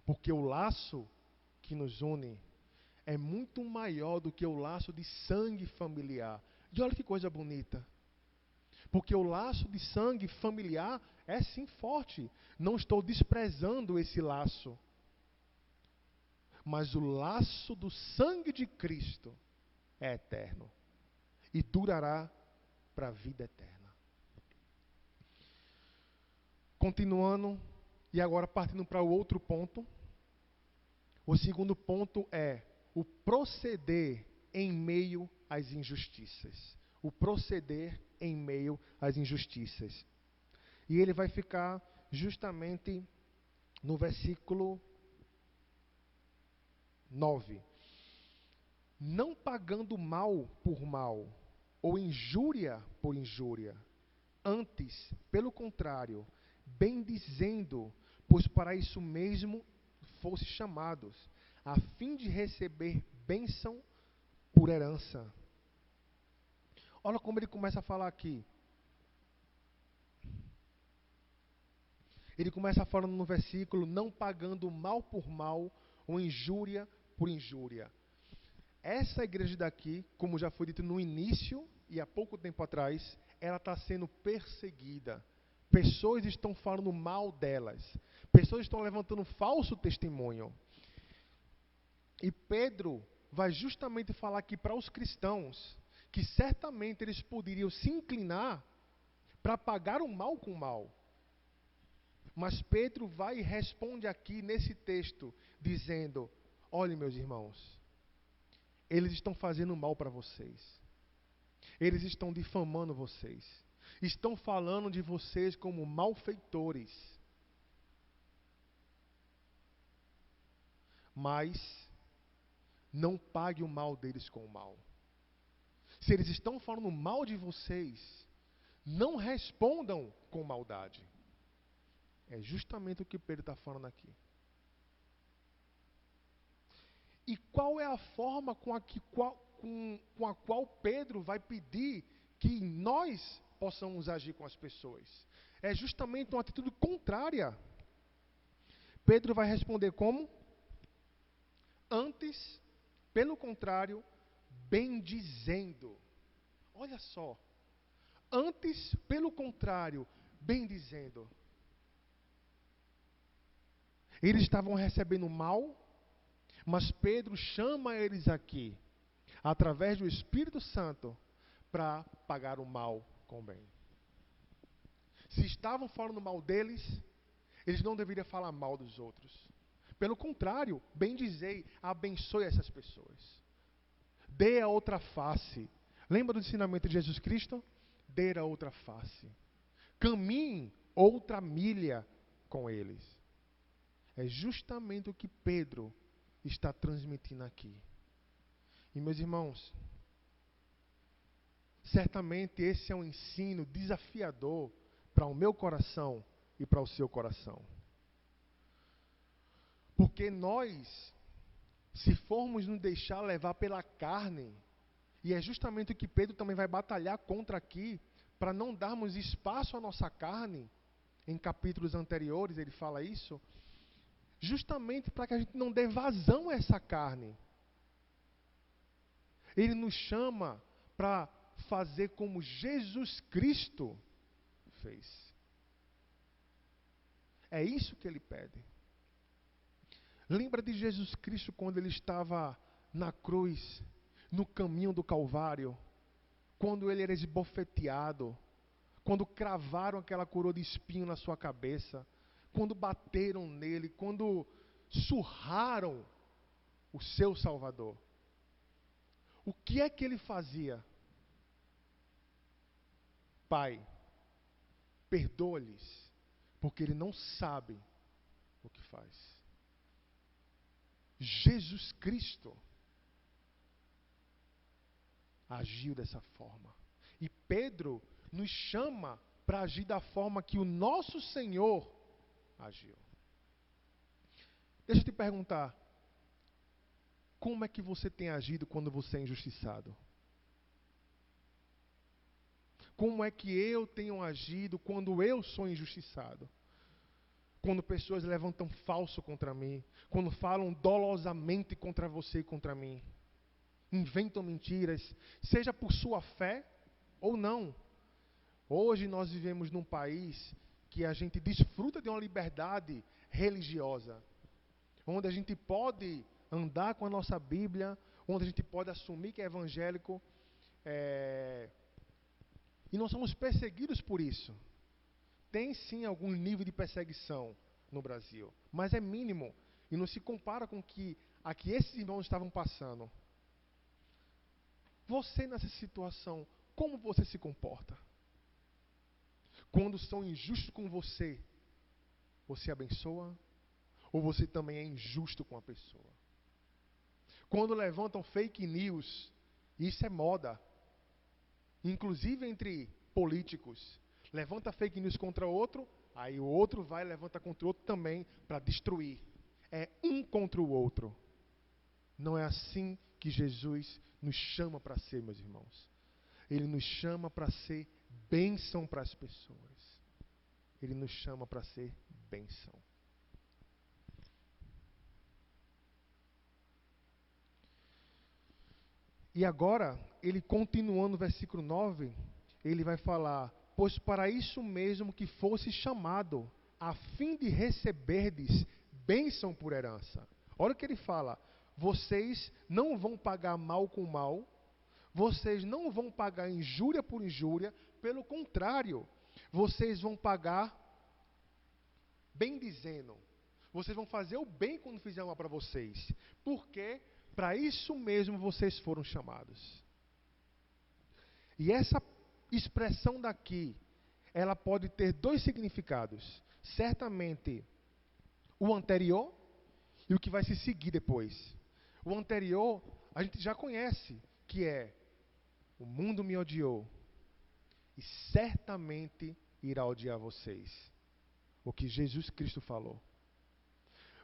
Porque o laço que nos une é muito maior do que o laço de sangue familiar. E olha que coisa bonita. Porque o laço de sangue familiar é sim forte. Não estou desprezando esse laço. Mas o laço do sangue de Cristo é eterno. E durará para a vida eterna. Continuando, e agora partindo para o outro ponto. O segundo ponto é o proceder em meio às injustiças. O proceder em meio às injustiças. E ele vai ficar justamente no versículo 9. Não pagando mal por mal, ou injúria por injúria. Antes, pelo contrário, bendizendo, pois para isso mesmo fosse chamados, a fim de receber bênção por herança. Olha como ele começa a falar aqui. Ele começa falando no versículo, não pagando mal por mal, ou injúria por injúria. Essa igreja daqui, como já foi dito no início, e há pouco tempo atrás, ela está sendo perseguida. Pessoas estão falando mal delas. Pessoas estão levantando falso testemunho. E Pedro vai justamente falar aqui para os cristãos que certamente eles poderiam se inclinar para pagar o mal com o mal. Mas Pedro vai e responde aqui nesse texto, dizendo, olhem meus irmãos, eles estão fazendo mal para vocês. Eles estão difamando vocês. Estão falando de vocês como malfeitores. Mas não pague o mal deles com o mal. Se eles estão falando mal de vocês, não respondam com maldade. É justamente o que Pedro está falando aqui. E qual é a forma com a qual Pedro vai pedir que nós possamos agir com as pessoas? É justamente uma atitude contrária. Pedro vai responder como? Antes, pelo contrário, bendizendo. Olha só. Antes, pelo contrário, bendizendo. Eles estavam recebendo mal, mas Pedro chama eles aqui, através do Espírito Santo, para pagar o mal com o bem. Se estavam falando mal deles, eles não deveriam falar mal dos outros. Pelo contrário, bendizei, abençoe essas pessoas. Dê a outra face. Lembra do ensinamento de Jesus Cristo? Dê a outra face. Caminhe outra milha com eles. É justamente o que Pedro está transmitindo aqui. E meus irmãos, certamente esse é um ensino desafiador para o meu coração e para o seu coração. Porque nós, se formos nos deixar levar pela carne, e é justamente o que Pedro também vai batalhar contra aqui, para não darmos espaço à nossa carne, em capítulos anteriores ele fala isso, justamente para que a gente não dê vazão a essa carne. Ele nos chama para fazer como Jesus Cristo fez. É isso que ele pede. Lembra de Jesus Cristo quando ele estava na cruz, no caminho do Calvário, quando ele era esbofeteado, quando cravaram aquela coroa de espinho na sua cabeça, quando bateram nele, quando surraram o seu Salvador. O que é que ele fazia? Pai, perdoa-lhes, porque ele não sabe o que faz. Jesus Cristo agiu dessa forma. E Pedro nos chama para agir da forma que o nosso Senhor agiu. Deixa eu te perguntar, como é que você tem agido quando você é injustiçado? Como é que eu tenho agido quando eu sou injustiçado? Quando pessoas levantam falso contra mim, quando falam dolosamente contra você e contra mim, inventam mentiras, seja por sua fé ou não. Hoje nós vivemos num país que a gente desfruta de uma liberdade religiosa, onde a gente pode andar com a nossa Bíblia, onde a gente pode assumir que é evangélico, e nós somos perseguidos por isso. Tem sim algum nível de perseguição no Brasil, mas é mínimo e não se compara com a que esses irmãos estavam passando. Você nessa situação, como você se comporta? Quando são injustos com você, você abençoa? Ou você também é injusto com a pessoa? Quando levantam fake news, isso é moda, inclusive entre políticos. Levanta fake news contra outro, aí o outro vai e levanta contra o outro também para destruir. É um contra o outro. Não é assim que Jesus nos chama para ser, meus irmãos. Ele nos chama para ser bênção para as pessoas. Ele nos chama para ser bênção. E agora, ele continuando no versículo 9, ele vai falar: pois para isso mesmo que fosse chamado, a fim de receberdes bênção por herança. Olha o que ele fala: vocês não vão pagar mal com mal, vocês não vão pagar injúria por injúria, pelo contrário, vocês vão pagar bem dizendo. Vocês vão fazer o bem quando fizer mal para vocês, porque para isso mesmo vocês foram chamados. E essa expressão daqui, ela pode ter dois significados. Certamente, o anterior e o que vai se seguir depois. O anterior, a gente já conhece, que é: o mundo me odiou e certamente irá odiar vocês. O que Jesus Cristo falou.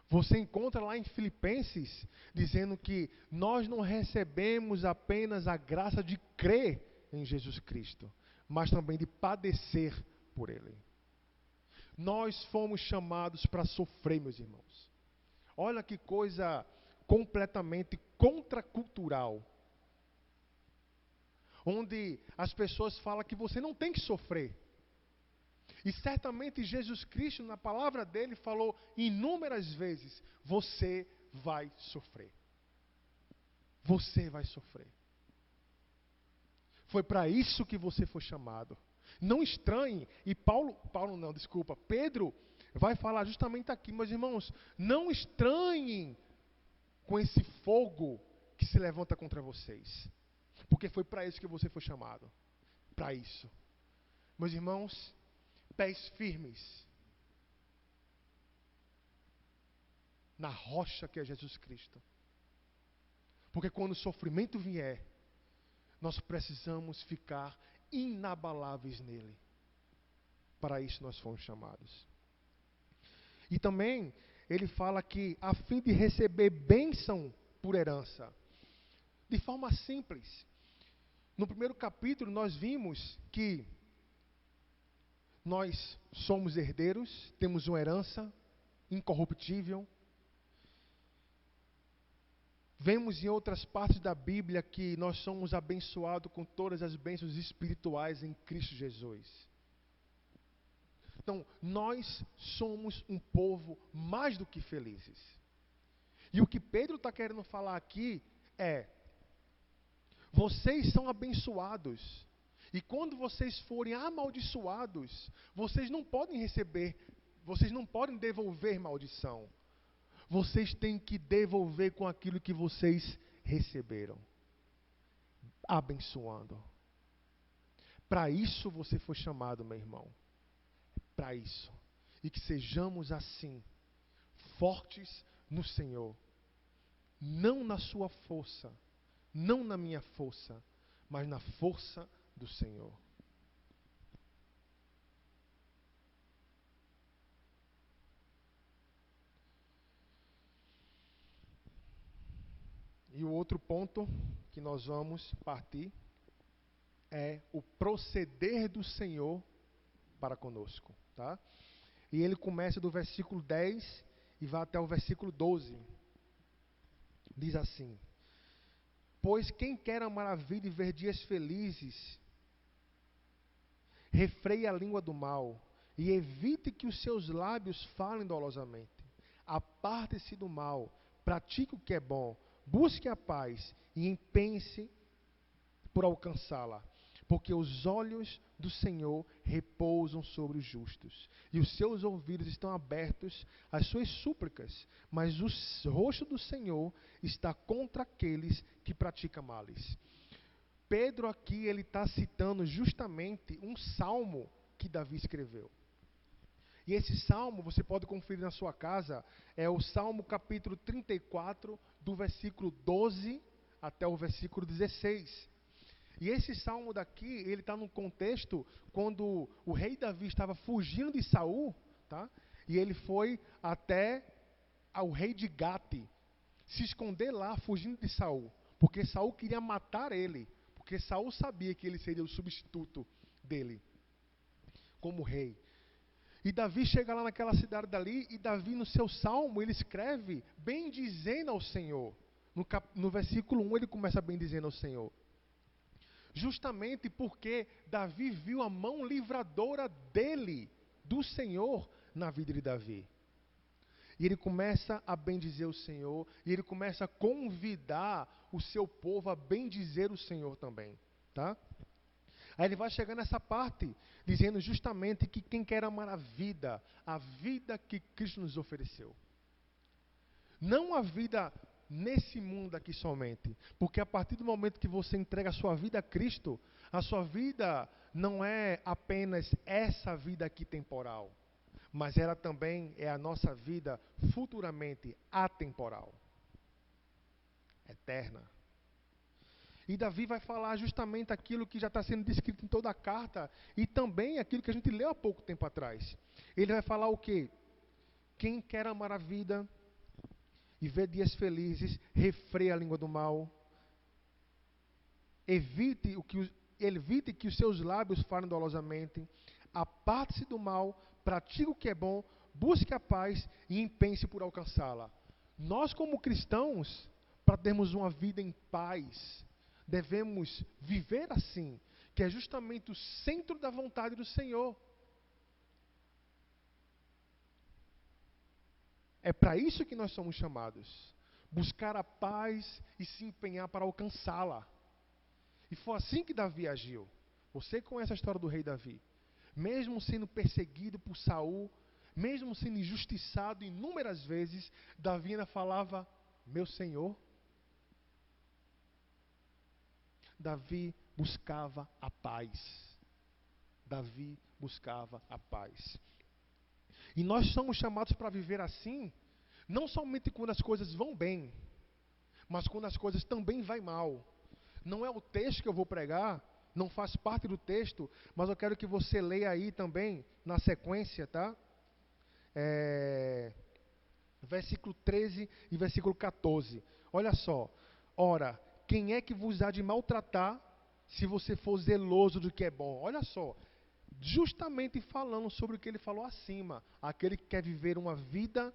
Você encontra lá em Filipenses, dizendo que nós não recebemos apenas a graça de crer em Jesus Cristo, mas também de padecer por Ele. Nós fomos chamados para sofrer, meus irmãos. Olha que coisa completamente contracultural. Onde as pessoas falam que você não tem que sofrer. E certamente Jesus Cristo, na palavra dele, falou inúmeras vezes: você vai sofrer. Você vai sofrer. Foi para isso que você foi chamado. Não estranhe. E Pedro vai falar justamente aqui, meus irmãos, não estranhem com esse fogo que se levanta contra vocês. Porque foi para isso que você foi chamado. Para isso. Meus irmãos, pés firmes na rocha que é Jesus Cristo. Porque quando o sofrimento vier, nós precisamos ficar inabaláveis nele. Para isso nós fomos chamados. E também ele fala que a fim de receber bênção por herança. De forma simples. No primeiro capítulo nós vimos que nós somos herdeiros, temos uma herança incorruptível. Vemos em outras partes da Bíblia que nós somos abençoados com todas as bênçãos espirituais em Cristo Jesus. Então, nós somos um povo mais do que felizes. E o que Pedro está querendo falar aqui é: vocês são abençoados. E quando vocês forem amaldiçoados, vocês não podem receber, vocês não podem devolver maldição. Vocês têm que devolver com aquilo que vocês receberam. Abençoando. Para isso você foi chamado, meu irmão. Para isso. E que sejamos assim, fortes no Senhor. Não na sua força, não na minha força, mas na força do Senhor. E o outro ponto que nós vamos partir é o proceder do Senhor para conosco, tá? E ele começa do versículo 10 e vai até o versículo 12. Diz assim: pois quem quer amar a vida e ver dias felizes, refreie a língua do mal e evite que os seus lábios falem dolosamente. Aparte-se do mal, pratique o que é bom, busque a paz e empenhe-se por alcançá-la. Porque os olhos do Senhor repousam sobre os justos, e os seus ouvidos estão abertos às suas súplicas, mas o rosto do Senhor está contra aqueles que praticam males. Pedro aqui, ele está citando justamente um salmo que Davi escreveu. E esse salmo, você pode conferir na sua casa, é o Salmo capítulo 34, do versículo 12 até o versículo 16. E esse salmo daqui, ele está num contexto quando o rei Davi estava fugindo de Saul, tá? E ele foi até ao rei de Gate, se esconder lá, fugindo de Saul, porque Saul queria matar ele, porque Saul sabia que ele seria o substituto dele como rei. E Davi chega lá naquela cidade dali, e Davi no seu salmo, ele escreve bendizendo ao Senhor. No versículo 1 ele começa bendizendo ao Senhor. Justamente porque Davi viu a mão livradora dele, do Senhor, na vida de Davi. E ele começa a bendizer o Senhor, e ele começa a convidar o seu povo a bendizer o Senhor também, tá? Aí ele vai chegar nessa parte, dizendo justamente que quem quer amar a vida que Cristo nos ofereceu. Não a vida nesse mundo aqui somente, porque a partir do momento que você entrega a sua vida a Cristo, a sua vida não é apenas essa vida aqui temporal, mas ela também é a nossa vida futuramente atemporal, eterna. E Davi vai falar justamente aquilo que já está sendo descrito em toda a carta, e também aquilo que a gente leu há pouco tempo atrás. Ele vai falar o quê? Quem quer amar a vida e ver dias felizes, refreia a língua do mal, evite que os seus lábios falem dolosamente, aparte-se do mal, pratique o que é bom, busque a paz e empenhe-se por alcançá-la. Nós, como cristãos, para termos uma vida em paz, devemos viver assim, que é justamente o centro da vontade do Senhor. É para isso que nós somos chamados. Buscar a paz e se empenhar para alcançá-la. E foi assim que Davi agiu. Você conhece a história do rei Davi. Mesmo sendo perseguido por Saul, mesmo sendo injustiçado inúmeras vezes, Davi ainda falava: meu Senhor. Davi buscava a paz. Davi buscava a paz. E nós somos chamados para viver assim, não somente quando as coisas vão bem, mas quando as coisas também vão mal. Não é o texto que eu vou pregar, não faz parte do texto, mas eu quero que você leia aí também, na sequência, tá? Versículo 13 e versículo 14. Olha só. Ora, quem é que vos há de maltratar se você for zeloso do que é bom? Olha só. Justamente falando sobre o que ele falou acima. Aquele que quer viver uma vida,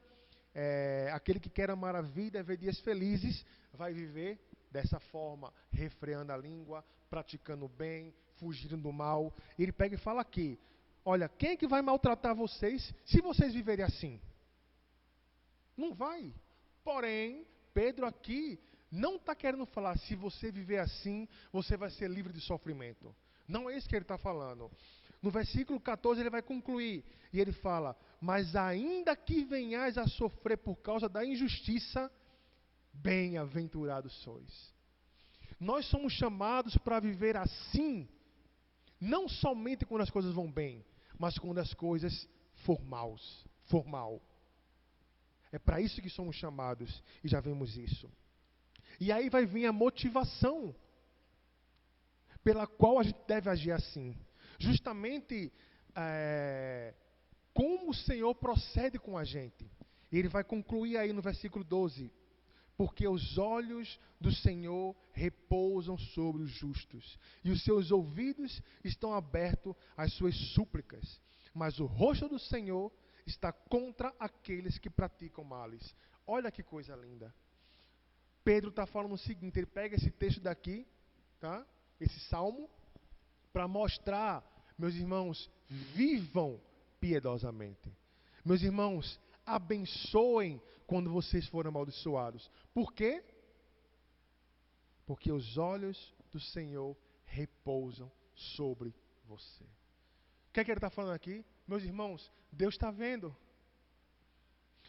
aquele que quer amar a vida e ver dias felizes, vai viver dessa forma, refreando a língua, praticando o bem, fugindo do mal. Ele pega e fala aqui, olha, quem é que vai maltratar vocês se vocês viverem assim? Não vai. Porém, Pedro aqui não está querendo falar, se você viver assim, você vai ser livre de sofrimento. Não é isso que ele está falando. No versículo 14 ele vai concluir, e ele fala, mas ainda que venhais a sofrer por causa da injustiça, bem-aventurados sois. Nós somos chamados para viver assim, não somente quando as coisas vão bem, mas quando as coisas formal. É para isso que somos chamados, e já vemos isso. E aí vai vir a motivação pela qual a gente deve agir assim. Justamente como o Senhor procede com a gente. E ele vai concluir aí no versículo 12. Porque os olhos do Senhor repousam sobre os justos, e os seus ouvidos estão abertos às suas súplicas. Mas o rosto do Senhor está contra aqueles que praticam males. Olha que coisa linda. Pedro está falando o seguinte, ele pega esse texto daqui, tá? Esse salmo, para mostrar, meus irmãos, vivam piedosamente. Meus irmãos, abençoem quando vocês forem amaldiçoados. Por quê? Porque os olhos do Senhor repousam sobre você. O que é que ele está falando aqui? Meus irmãos, Deus está vendo.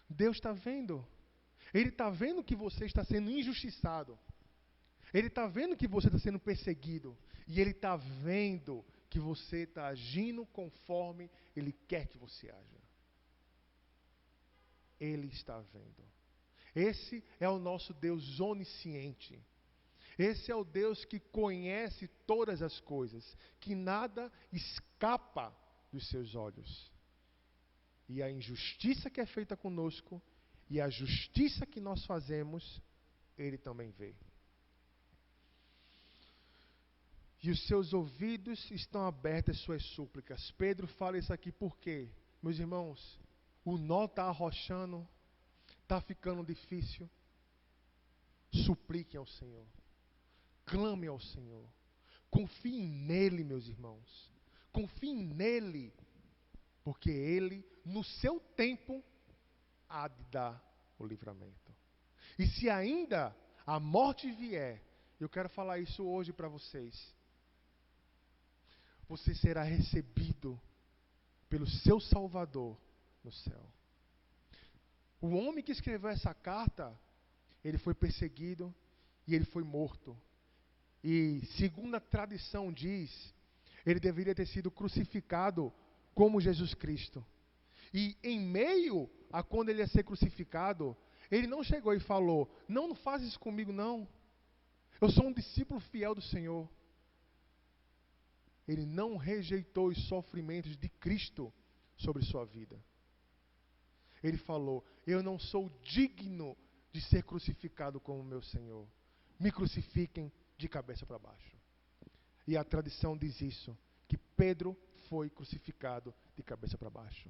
Deus está vendo. Ele está vendo que você está sendo injustiçado. Ele está vendo que você está sendo perseguido. E Ele está vendo que você está agindo conforme Ele quer que você haja. Ele está vendo. Esse é o nosso Deus onisciente. Esse é o Deus que conhece todas as coisas, que nada escapa dos seus olhos. E a injustiça que é feita conosco e a justiça que nós fazemos, Ele também vê. E os seus ouvidos estão abertos às suas súplicas. Pedro fala isso aqui por quê? Meus irmãos, o nó está arrochando, está ficando difícil. Supliquem ao Senhor. Clame ao Senhor. Confiem nele, meus irmãos. Confiem nele. Porque Ele, no seu tempo, há de dar o livramento. E se ainda a morte vier, eu quero falar isso hoje para vocês. Você será recebido pelo seu Salvador no céu. O homem que escreveu essa carta, ele foi perseguido e ele foi morto. E, segundo a tradição diz, ele deveria ter sido crucificado como Jesus Cristo. E em meio a quando ele ia ser crucificado, ele não chegou e falou, não faz isso comigo não. Eu sou um discípulo fiel do Senhor. Ele não rejeitou os sofrimentos de Cristo sobre sua vida. Ele falou, eu não sou digno de ser crucificado como meu Senhor. Me crucifiquem de cabeça para baixo. E a tradição diz isso, que Pedro foi crucificado de cabeça para baixo.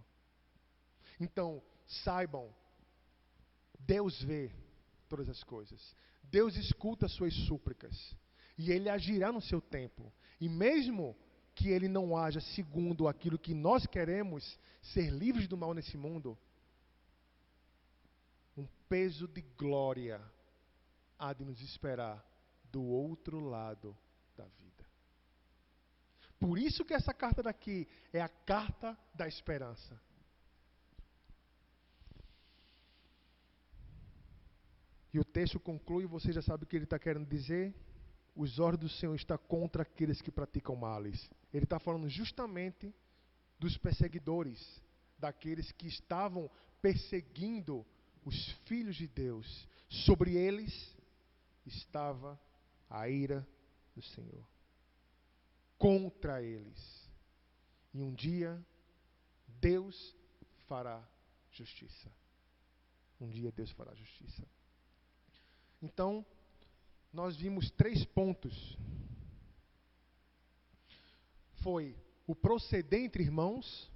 Então, saibam, Deus vê todas as coisas. Deus escuta as suas súplicas. E Ele agirá no seu tempo. E mesmo que Ele não haja segundo aquilo que nós queremos, ser livres do mal nesse mundo, um peso de glória há de nos esperar do outro lado da vida. Por isso que essa carta daqui é a carta da esperança. E o texto conclui, você já sabe o que ele está querendo dizer? Os olhos do Senhor estão contra aqueles que praticam males. Ele está falando justamente dos perseguidores, daqueles que estavam perseguindo os filhos de Deus. Sobre eles estava a ira do Senhor contra eles. E um dia Deus fará justiça. Um dia Deus fará justiça. Então, nós vimos 3 pontos. Foi o proceder entre irmãos,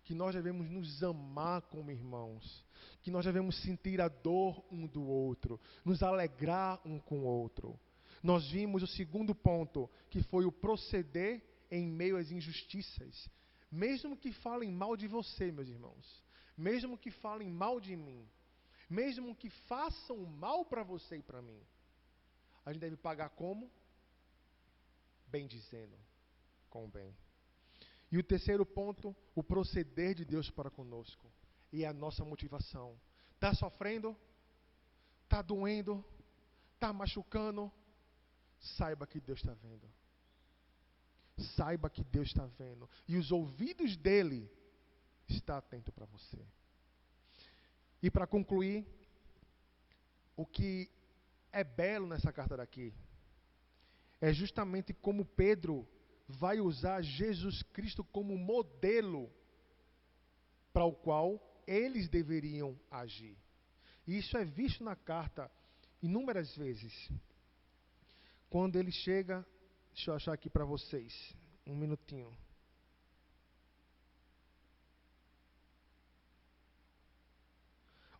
que nós devemos nos amar como irmãos, que nós devemos sentir a dor um do outro, nos alegrar um com o outro. Nós vimos o segundo ponto, que foi o proceder em meio às injustiças. Mesmo que falem mal de você, meus irmãos, mesmo que falem mal de mim, mesmo que façam mal para você e para mim, a gente deve pagar como? Bem dizendo, com o bem. E o terceiro ponto, o proceder de Deus para conosco. E a nossa motivação. Está sofrendo? Está doendo? Está machucando? Saiba que Deus está vendo. Saiba que Deus está vendo. E os ouvidos dele estão atentos para você. E para concluir, o que é belo nessa carta daqui é justamente como Pedro vai usar Jesus Cristo como modelo para o qual eles deveriam agir. E isso é visto na carta inúmeras vezes. Quando ele chega, deixa eu achar aqui para vocês, um minutinho.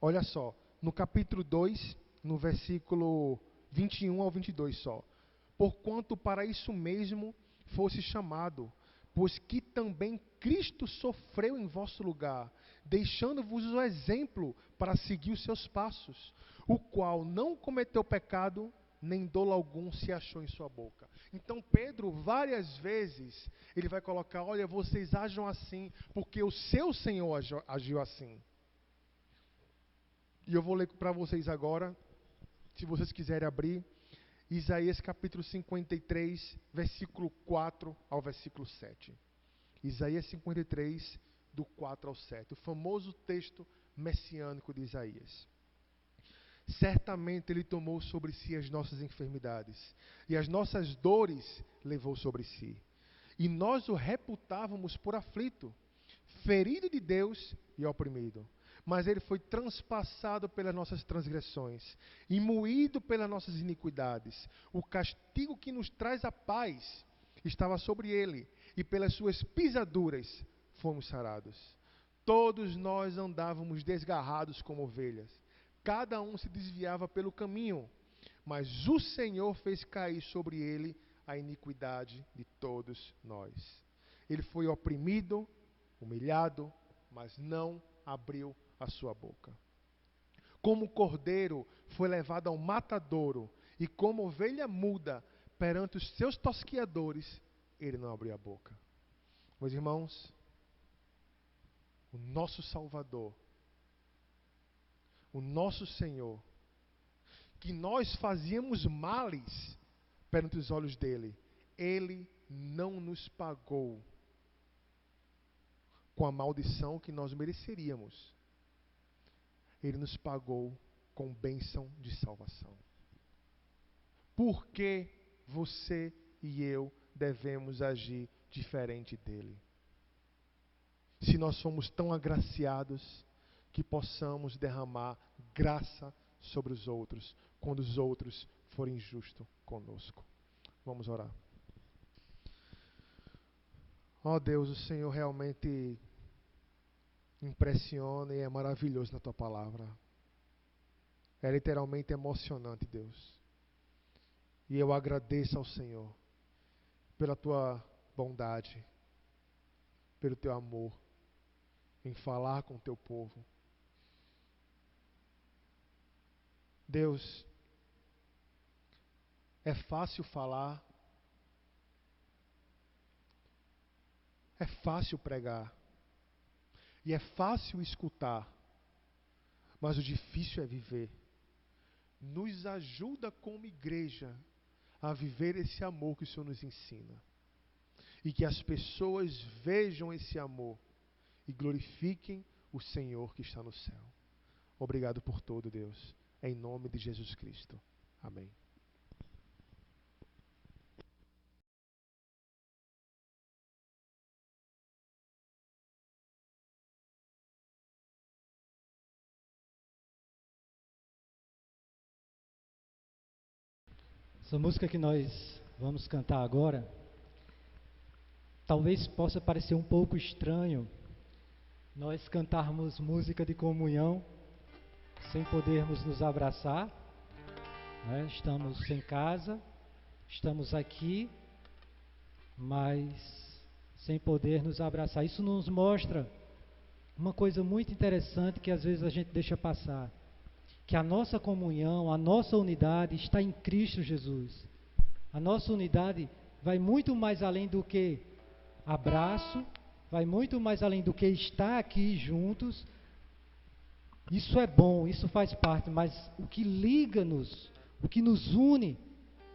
Olha só, no capítulo 2, no versículo 21 ao 22 só. Porquanto para isso mesmo fosse chamado, pois que também Cristo sofreu em vosso lugar, deixando-vos o exemplo para seguir os seus passos, o qual não cometeu pecado, nem dolo algum se achou em sua boca. Então Pedro, várias vezes, ele vai colocar, olha, vocês ajam assim, porque o seu Senhor agiu assim. E eu vou ler para vocês agora, se vocês quiserem abrir, Isaías capítulo 53, versículo 4 ao versículo 7. Isaías 53, do 4 ao 7. O famoso texto messiânico de Isaías. Certamente ele tomou sobre si as nossas enfermidades, e as nossas dores levou sobre si. E nós o reputávamos por aflito, ferido de Deus e oprimido. Mas ele foi transpassado pelas nossas transgressões e moído pelas nossas iniquidades. O castigo que nos traz a paz estava sobre ele, e pelas suas pisaduras fomos sarados. Todos nós andávamos desgarrados como ovelhas, cada um se desviava pelo caminho, mas o Senhor fez cair sobre ele a iniquidade de todos nós. Ele foi oprimido, humilhado, mas não abriu a sua boca. Como cordeiro foi levado ao matadouro, e como ovelha muda perante os seus tosquiadores, ele não abriu a boca. Meus irmãos, o nosso Salvador, o nosso Senhor, que nós fazíamos males perante os olhos dele, ele não nos pagou com a maldição que nós mereceríamos. Ele nos pagou com bênção de salvação. Por que você e eu devemos agir diferente dele? Se nós somos tão agraciados que possamos derramar graça sobre os outros, quando os outros forem injustos conosco. Vamos orar. Ó Deus, o Senhor realmente impressiona e é maravilhoso na Tua palavra. É literalmente emocionante, Deus. E eu agradeço ao Senhor pela Tua bondade, pelo Teu amor em falar com o Teu povo. Deus, é fácil falar, é fácil pregar, e é fácil escutar, mas o difícil é viver. Nos ajuda como igreja a viver esse amor que o Senhor nos ensina. E que as pessoas vejam esse amor e glorifiquem o Senhor que está no céu. Obrigado por tudo, Deus. Em nome de Jesus Cristo. Amém.
Essa música que nós vamos cantar agora, talvez possa parecer um pouco estranho nós cantarmos música de comunhão sem podermos nos abraçar, né? Estamos em casa, estamos aqui, mas sem poder nos abraçar. Isso nos mostra uma coisa muito interessante que às vezes a gente deixa passar, que a nossa comunhão, a nossa unidade está em Cristo Jesus. A nossa unidade vai muito mais além do que abraço, vai muito mais além do que estar aqui juntos. Isso é bom, isso faz parte, mas o que liga-nos, o que nos une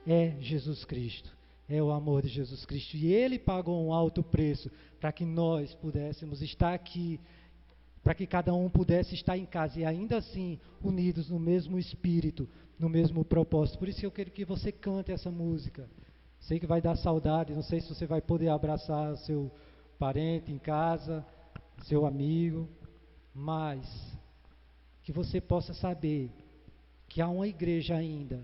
é Jesus Cristo, é o amor de Jesus Cristo. E Ele pagou um alto preço para que nós pudéssemos estar aqui, para que cada um pudesse estar em casa e ainda assim unidos no mesmo espírito, no mesmo propósito. Por isso eu quero que você cante essa música. Sei que vai dar saudade, não sei se você vai poder abraçar seu parente em casa, seu amigo, mas que você possa saber que há uma igreja ainda,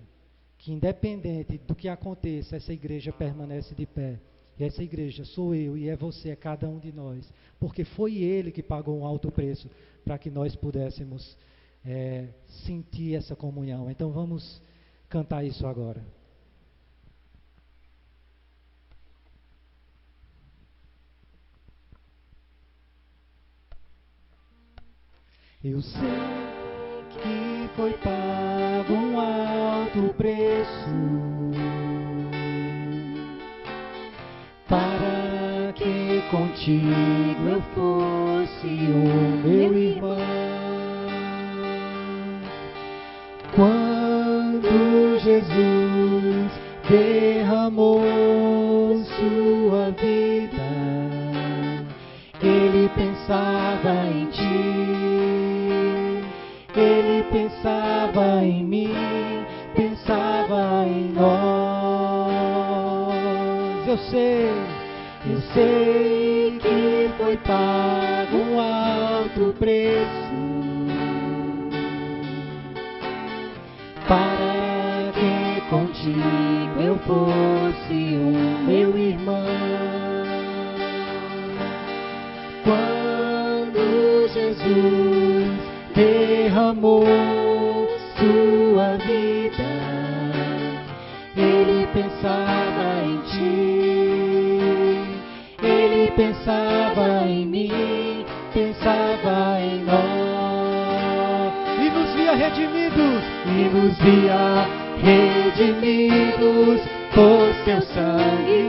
que independente do que aconteça, essa igreja permanece de pé. E essa igreja sou eu e é você, é cada um de nós. Porque foi Ele que pagou um alto preço para que nós pudéssemos sentir essa comunhão. Então vamos cantar isso agora. Eu sei que foi pago um alto preço para que contigo eu fosse o meu irmão. Quando Jesus derramou sua vida, Ele pensava em ti. Ele pensava em mim, pensava em nós. Eu sei que foi pago um alto preço para que contigo eu fosse o meu irmão. Quando Jesus derramou sua vida, Ele pensava em ti, Ele pensava em mim, pensava em nós, e nos via redimidos por seu sangue,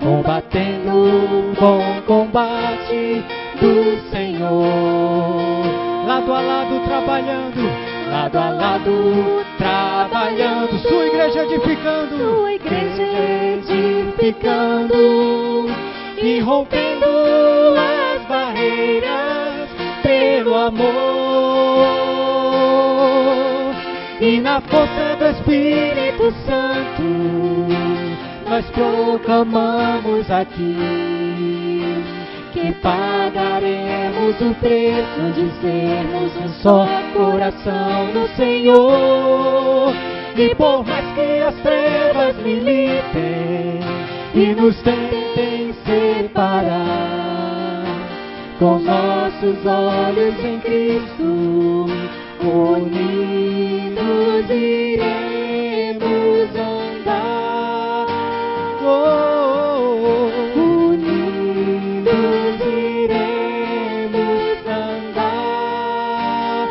combatendo o bom combate do Senhor, lado a lado trabalhando, sua igreja edificando, e rompendo as barreiras pelo amor, e na força do Espírito Santo nós proclamamos aqui que pagaremos o preço de sermos um só coração no Senhor. E por mais que as trevas militem e nos tentem separar, com nossos olhos em Cristo, unidos iremos andar. Unidos iremos andar.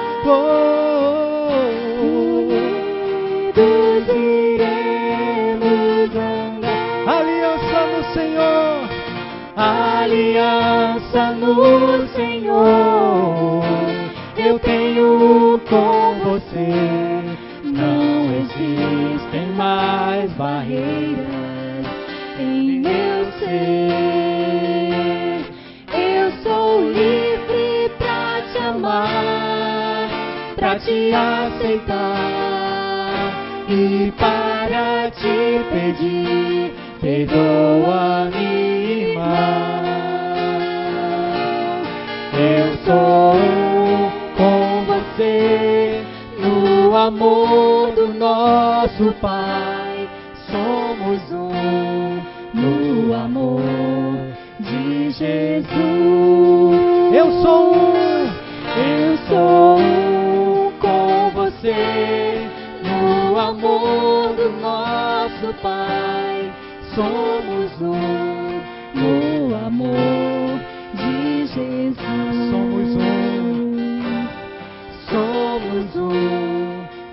Unidos iremos andar. Aliança no Senhor. Aliança no Senhor. Eu tenho com você. Não existem mais barreiras em meu ser. Eu sou livre pra te amar, pra te aceitar e para te pedir, perdoa minha irmã. Eu sou com você no amor do
nosso Pai. Somos um no amor de Jesus.
Eu sou
um com você no amor do nosso Pai. Somos um no amor de Jesus. Somos um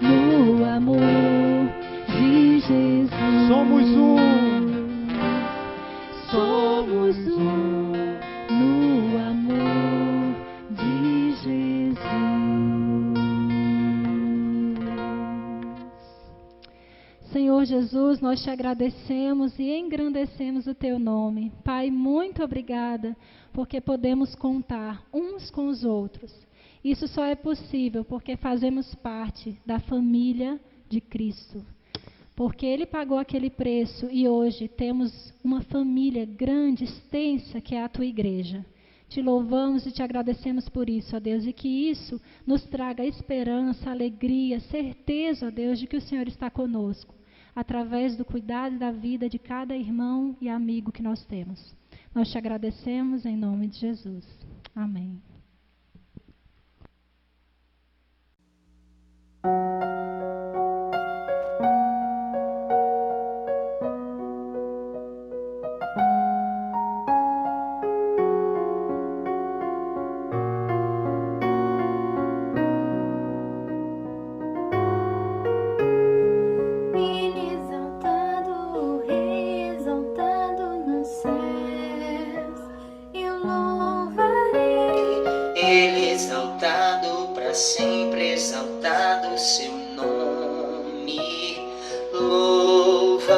no amor de Jesus.
Somos um
no amor de Jesus. Senhor Jesus, nós te agradecemos e engrandecemos o teu nome. Pai, muito obrigada, porque podemos contar uns com os outros. Isso só é possível porque fazemos parte da família de Cristo. Porque Ele pagou aquele preço e hoje temos uma família grande, extensa, que é a tua igreja. Te louvamos e te agradecemos por isso, ó Deus, e que isso nos traga esperança, alegria, certeza, ó Deus, de que o Senhor está conosco, através do cuidado da vida de cada irmão e amigo que nós temos. Nós te agradecemos em nome de Jesus. Amém.
Sempre exaltado seu nome, louvarei.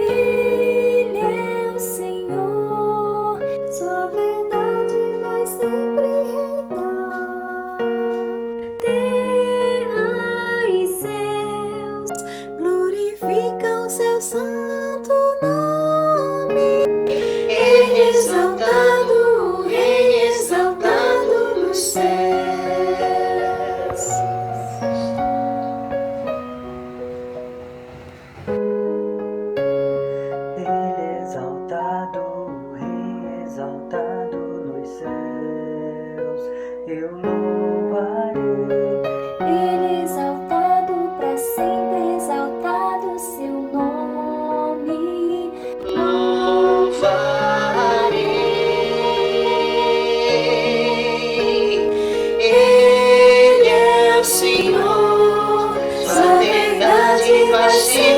Ele é o Senhor, sua verdade vai sempre reinar. Terra e céus glorificam seu santo nome. Ele exaltado, Rei exaltado nos céus. Ele exaltado, Rei exaltado nos céus. Eu louvarei. Ele exaltado, para sempre exaltado seu nome. Louvarei. Ele é o Senhor, sua verdade vai ser